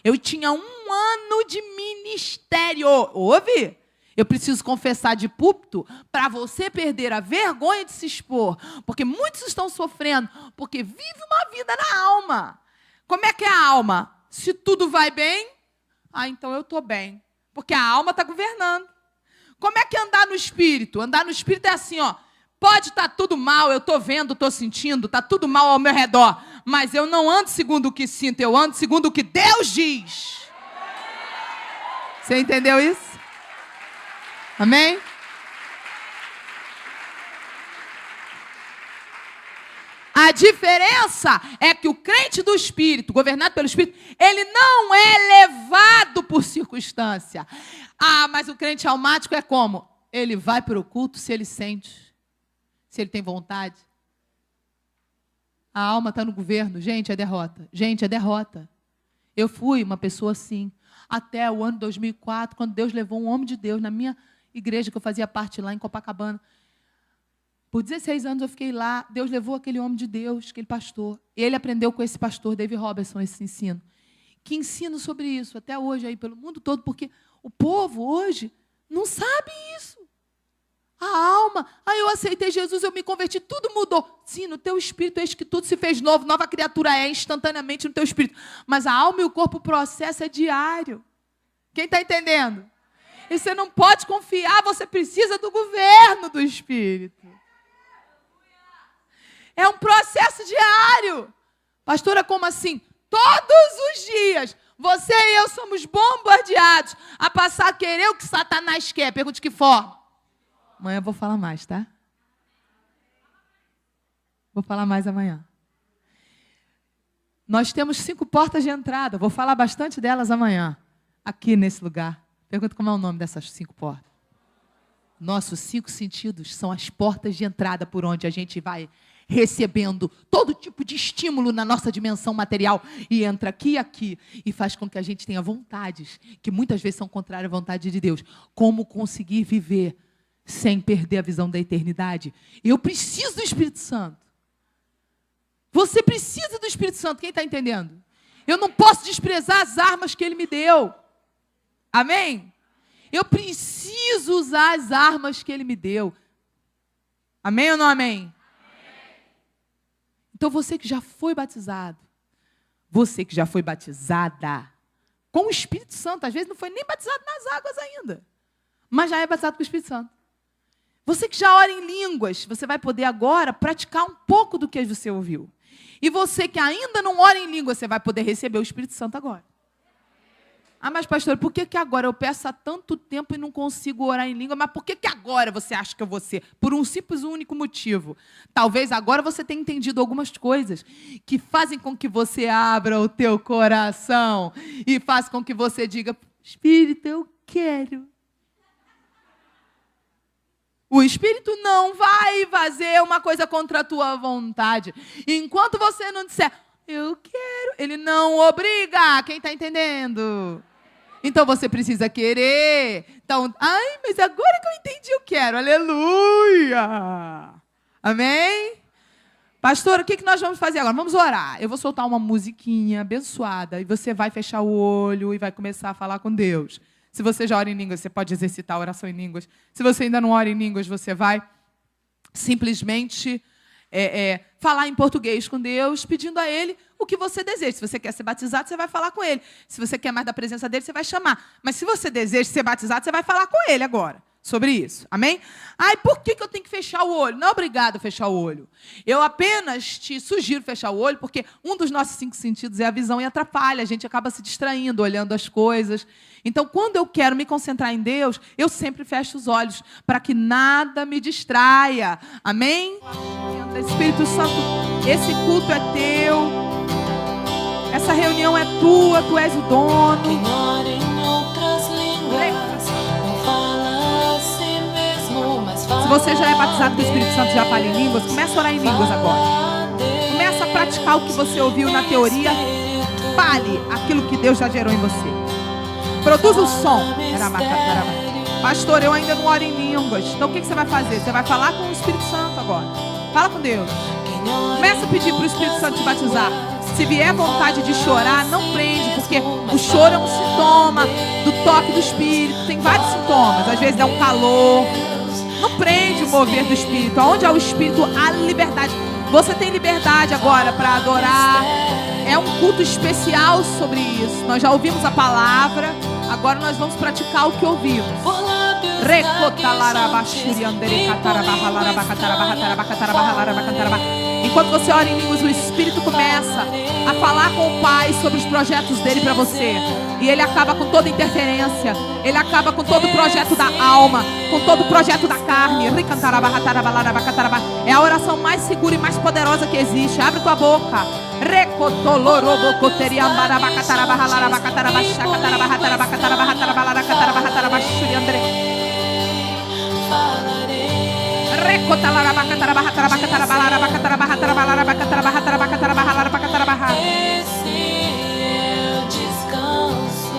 Eu tinha 1 ano de ministério. Ouve? Eu preciso confessar de púlpito para você perder a vergonha de se expor. Porque muitos estão sofrendo, porque vive uma vida na alma. Como é que é a alma? Se tudo vai bem, então eu estou bem. Porque a alma está governando. Como é que é andar no Espírito? Andar no Espírito é assim, ó. Pode estar tudo mal, eu estou vendo, estou sentindo, está tudo mal ao meu redor. Mas eu não ando segundo o que sinto, eu ando segundo o que Deus diz. Você entendeu isso? Amém? A diferença é que o crente do Espírito, governado pelo Espírito, ele não é levado por circunstância. Mas o crente almático é como? Ele vai para o culto se ele sente, se ele tem vontade. A alma está no governo. Gente, é derrota. Gente, é derrota. Eu fui uma pessoa assim, até o ano 2004, quando Deus levou um homem de Deus na minha igreja, que eu fazia parte lá em Copacabana. Por 16 anos eu fiquei lá, Deus levou aquele homem de Deus, aquele pastor. Ele aprendeu com esse pastor, David Robertson, esse ensino. Que ensino sobre isso até hoje aí pelo mundo todo, porque o povo hoje não sabe isso. A alma, eu aceitei Jesus, eu me converti, tudo mudou. Sim, no teu espírito, eis que tudo se fez novo, nova criatura é instantaneamente no teu espírito. Mas a alma e o corpo, o processo é diário. Quem está entendendo? E você não pode confiar, você precisa do governo do Espírito. É um processo diário. Pastora, como assim? Todos os dias, você e eu somos bombardeados a passar a querer o que Satanás quer. Pergunte de que forma? Amanhã eu vou falar mais, tá? Vou falar mais amanhã. Nós temos 5 portas de entrada. Vou falar bastante delas amanhã, aqui nesse lugar. Pergunta como é o nome dessas 5 portas. Nossos 5 sentidos são as portas de entrada por onde a gente vai recebendo todo tipo de estímulo na nossa dimensão material e entra aqui e aqui e faz com que a gente tenha vontades que muitas vezes são contrárias à vontade de Deus. Como conseguir viver sem perder a visão da eternidade? Eu preciso do Espírito Santo. Você precisa do Espírito Santo. Quem está entendendo? Eu não posso desprezar as armas que Ele me deu. Amém? Eu preciso usar as armas que Ele me deu. Amém ou não amém? Então, você que já foi batizado, você que já foi batizada com o Espírito Santo, às vezes não foi nem batizado nas águas ainda, mas já é batizado com o Espírito Santo. Você que já ora em línguas, você vai poder agora praticar um pouco do que você ouviu. E você que ainda não ora em línguas, você vai poder receber o Espírito Santo agora. Ah, mas pastor, por que agora eu peço há tanto tempo e não consigo orar em língua? Mas por que agora você acha que eu vou ser? Por um simples e único motivo. Talvez agora você tenha entendido algumas coisas que fazem com que você abra o teu coração e faz com que você diga, Espírito, eu quero. O Espírito não vai fazer uma coisa contra a tua vontade. Enquanto você não disser, eu quero, ele não obriga. Quem está entendendo? Então você precisa querer. Então, mas agora que eu entendi, eu quero. Aleluia! Amém? Pastor, o que nós vamos fazer agora? Vamos orar. Eu vou soltar uma musiquinha abençoada e você vai fechar o olho e vai começar a falar com Deus. Se você já ora em línguas, você pode exercitar a oração em línguas. Se você ainda não ora em línguas, você vai simplesmente falar em português com Deus, pedindo a Ele o que você deseja. Se você quer ser batizado, você vai falar com Ele. Se você quer mais da presença dEle, você vai chamar. Mas se você deseja ser batizado, você vai falar com Ele agora sobre isso. Amém? Por que eu tenho que fechar o olho? Não é obrigado a fechar o olho. Eu apenas te sugiro fechar o olho, porque um dos nossos 5 sentidos é a visão e atrapalha. A gente acaba se distraindo, olhando as coisas. Então, quando eu quero me concentrar em Deus, eu sempre fecho os olhos, para que nada me distraia. Amém? Espírito Santo, esse culto é teu. Essa reunião é tua, tu és o dono. Se você já é batizado com o Espírito Santo, já fala em línguas, começa a orar em línguas agora. Começa a praticar o que você ouviu na teoria. Fale aquilo que Deus já gerou em você. Produz o som. Pastor, eu ainda não oro em línguas. Então o que você vai fazer? Você vai falar com o Espírito Santo agora. Fala com Deus. Começa a pedir para o Espírito Santo te batizar. Se vier vontade de chorar, não prende, porque o choro é um sintoma do toque do Espírito. Tem vários sintomas. Às vezes é um calor. Não prende o mover do Espírito. Onde há o Espírito, há liberdade. Você tem liberdade agora para adorar. É um culto especial sobre isso. Nós já ouvimos a palavra. Agora nós vamos praticar o que ouvimos. Enquanto você ora em línguas, o Espírito começa a falar com o Pai sobre os projetos dele para você. E ele acaba com toda interferência. Ele acaba com todo o projeto da alma, com todo o projeto da carne. É a oração mais segura e mais poderosa que existe. Abre tua boca.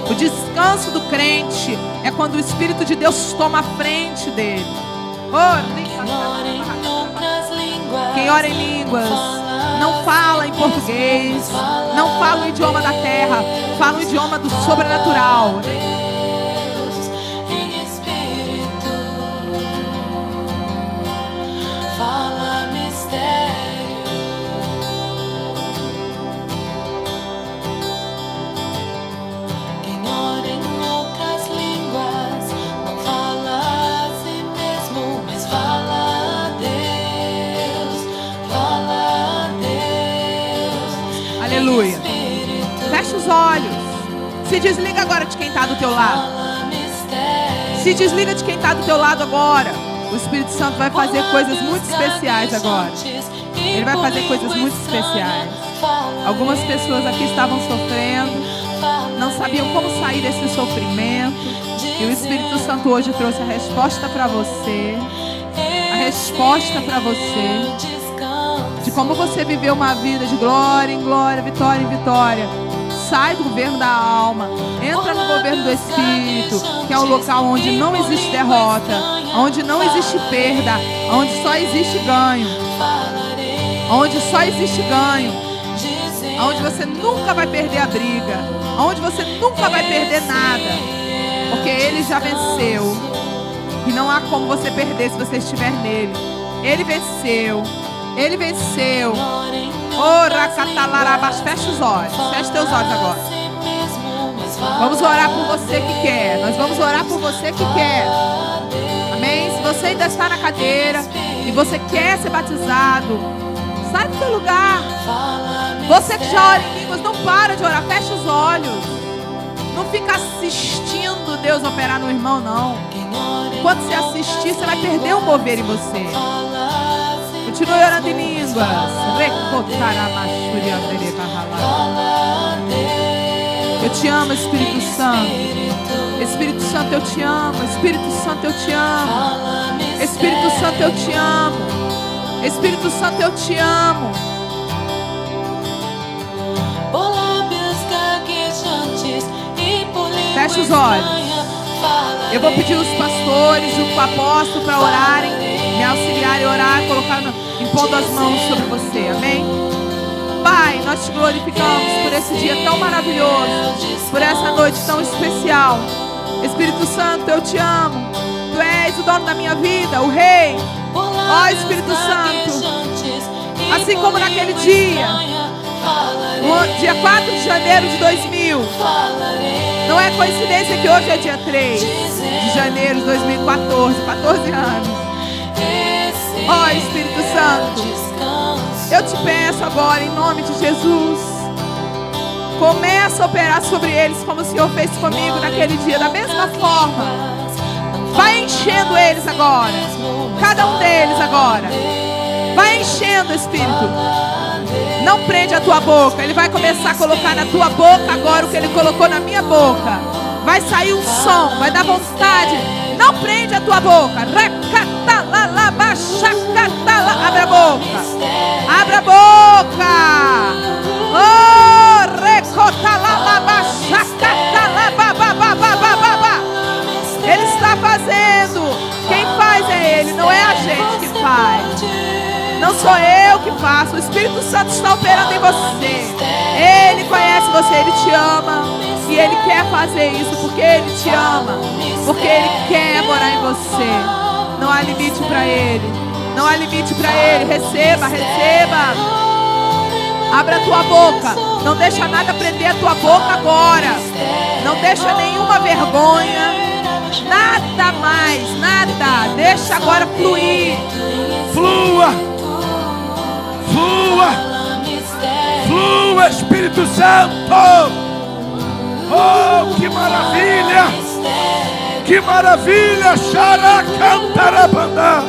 O descanso do crente é quando o Espírito de Deus toma a frente dele. Quem ora em línguas não fala em português, não fala o idioma da terra, fala o idioma do sobrenatural. Aleluia. Fecha os olhos. Se desliga agora de quem está do teu lado. Se desliga de quem está do teu lado agora. O Espírito Santo vai fazer coisas muito especiais agora. Ele vai fazer coisas muito especiais. Algumas pessoas aqui estavam sofrendo, não sabiam como sair desse sofrimento. E o Espírito Santo hoje trouxe a resposta para você. A resposta para você. De como você viveu uma vida de glória em glória, vitória em vitória. Sai do governo da alma, entra no governo do Espírito, que é um local onde não existe derrota, onde não existe perda, onde só existe ganho. Onde só existe ganho. Onde você nunca vai perder a briga, onde você nunca vai perder nada, porque Ele já venceu. E não há como você perder se você estiver nele. Ele venceu. Ele venceu. Fecha os olhos. Fecha teus olhos agora. Vamos orar por você que quer. Nós vamos orar por você que quer. Amém? Se você ainda está na cadeira e você quer ser batizado, sai do seu lugar. Você que já ora em línguas, não para de orar. Fecha os olhos. Não fica assistindo Deus operar no irmão, não. Quando você assistir, você vai perder o mover em você. Continue orando em línguas. Eu te amo, Espírito Santo. Espírito Santo, eu te amo. Espírito Santo, eu te amo. Espírito Santo, eu te amo. Espírito Santo, eu te amo. Feche os olhos. Eu vou pedir os pastores junto com o apóstolo para orarem, me auxiliarem a orar, colocar, impondo as mãos sobre você. Amém? Pai, nós te glorificamos por esse dia tão maravilhoso, por essa noite tão especial. Espírito Santo, eu te amo. Tu és o dono da minha vida, o Rei. Ó Espírito Santo, assim como naquele dia, no dia 4 de janeiro de 2000, não é coincidência que hoje é dia 3 de janeiro de 2014, 14 anos. Ó Espírito Santo, eu te peço agora em nome de Jesus, começa a operar sobre eles como o Senhor fez comigo naquele dia, da mesma forma. Vai enchendo eles agora, cada um deles agora. Vai enchendo, Espírito. Não prende a tua boca. Ele vai começar a colocar na tua boca agora o que ele colocou na minha boca. Vai sair um som, vai dar vontade. Não prende a tua boca. Abre a boca. Abra a boca. Oh, ele está fazendo. Quem faz é ele, não é a gente que faz. Não sou eu que faço. O Espírito Santo está operando em você. Ele conhece você, ele te ama. E ele quer fazer isso porque ele te ama. Porque ele quer morar em você. Não há limite para ele. Não há limite para ele. Receba, receba. Abra a tua boca. Não deixa nada prender a tua boca agora. Não deixa nenhuma vergonha. Nada mais, nada. Deixa agora fluir. Flua. Flua. Flua, Espírito Santo. Oh, que maravilha. Que maravilha. Xaracantarabandá.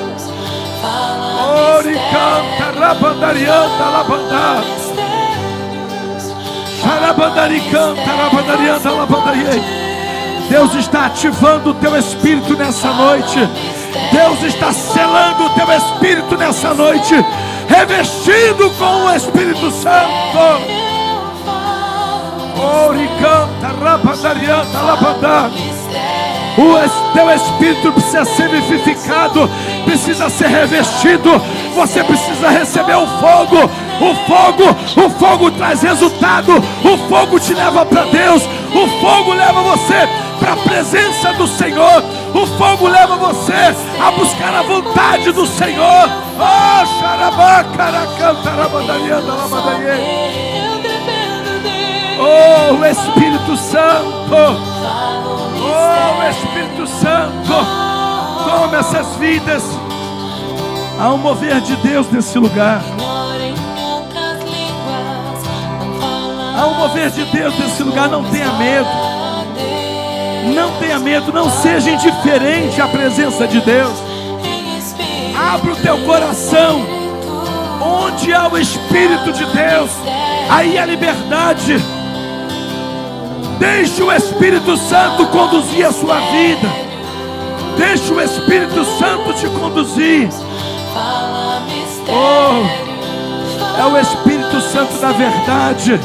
Oricantarabandarianta labandá. Xarabandaricantarabandaranta labandaiê. Deus está ativando o teu espírito nessa noite. Deus está selando o teu espírito nessa noite, revestido com o Espírito Santo. O teu espírito precisa ser vivificado, precisa ser revestido. Você precisa receber o fogo. O fogo traz resultado. O fogo te leva para Deus. O fogo leva você para a presença do Senhor. O fogo leva você a buscar a vontade do Senhor. Oh, oh, Espírito Santo. Oh, Espírito Santo. Toma essas vidas. Há um mover de Deus nesse lugar. Há um mover de Deus nesse lugar. Não tenha medo. Não tenha medo. Não seja indiferente à presença de Deus. Abra o teu coração. Onde há o Espírito de Deus, aí há liberdade. Deixe o Espírito Santo conduzir a sua vida. Deixe o Espírito Santo te conduzir. Oh, é o Espírito Santo da verdade.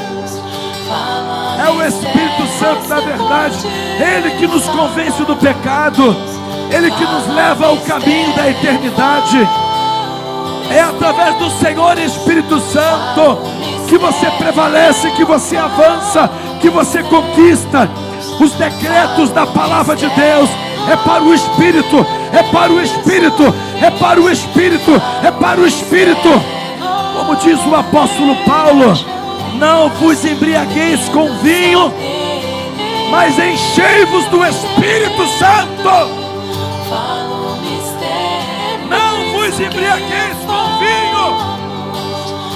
É o Espírito Santo da verdade. Ele que nos convence do pecado. Ele que nos leva ao caminho da eternidade. É através do Senhor Espírito Santo que você prevalece, que você avança, que você conquista. Os decretos da palavra de Deus é para o Espírito, é para o Espírito, é para o Espírito, é para o Espírito. Como diz o apóstolo Paulo: não vos embriagueis com vinho, mas enchei-vos do Espírito Santo. Não vos embriagueis com vinho,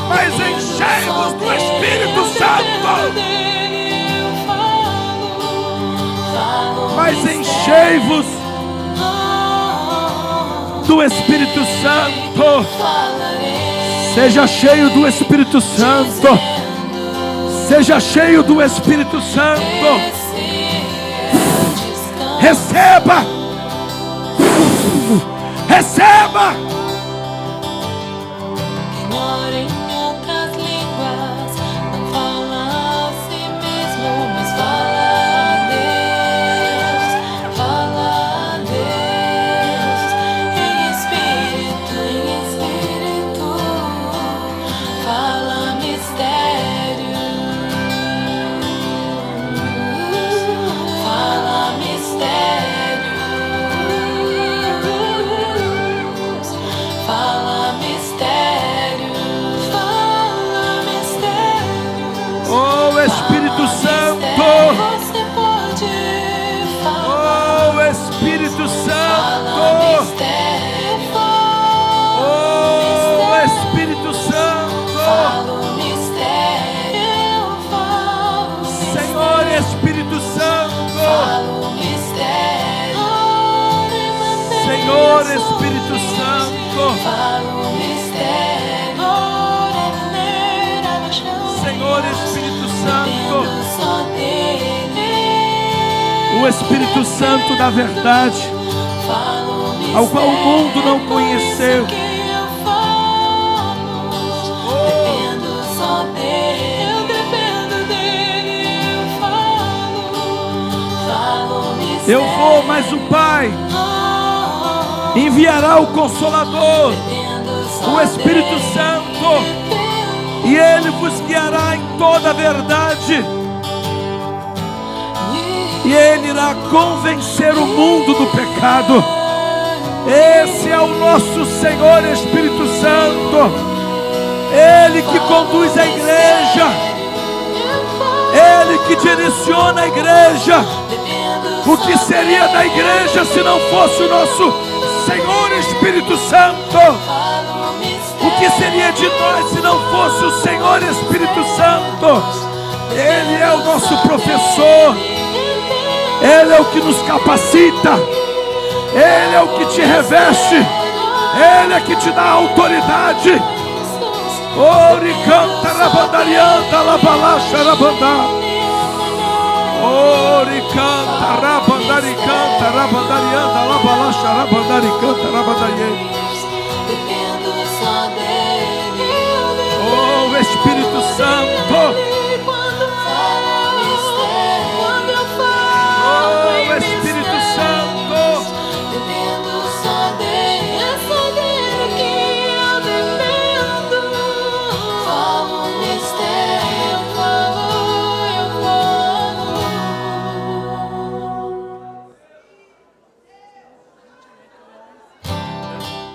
mas enchei-vos do Espírito Santo. Mas enchei-vos do Espírito Santo. Seja cheio do Espírito Santo. Seja cheio do Espírito Santo. Receba. Receba. Quem ora em outras línguas não fala a si mesmo, mas fala a Deus. Fala a Deus em espírito, fala mistério, fala mistério, fala mistério, fala mistério. Oh Espírito Santo. Você pode falar. Oh Espírito Santo. Fala mistério, Oh Espírito Santo. fala mistério, fala Senhor Espírito Santo. fala mistério, Senhor Espírito Santo. fala mistério, Senhor Espírito Santo. só dele, O Espírito Santo da verdade, fala mistério, ao qual o mundo não conheceu. que eu falo, dependo só dele, eu dependo dele, eu falo mistério. Eu vou, mas o Pai enviará o Consolador, o Espírito Santo, e Ele vos guiará em toda a verdade. E Ele irá convencer o mundo do pecado. Esse é o nosso Senhor Espírito Santo. Ele que conduz a igreja. Ele que direciona a igreja. O que seria da igreja se não fosse o nosso Senhor Espírito Santo? O que seria de nós se não fosse o Senhor Espírito Santo? Ele é o nosso professor. Ele é o que nos capacita. Ele é o que te reveste. Ele é que te dá autoridade. Ori canta rabandarianta labalacha rabandá. Ori canta rabandari canta rabandarianta labalacha rabandari canta rabandariê. Dependo só dele, Oh Espírito Santo.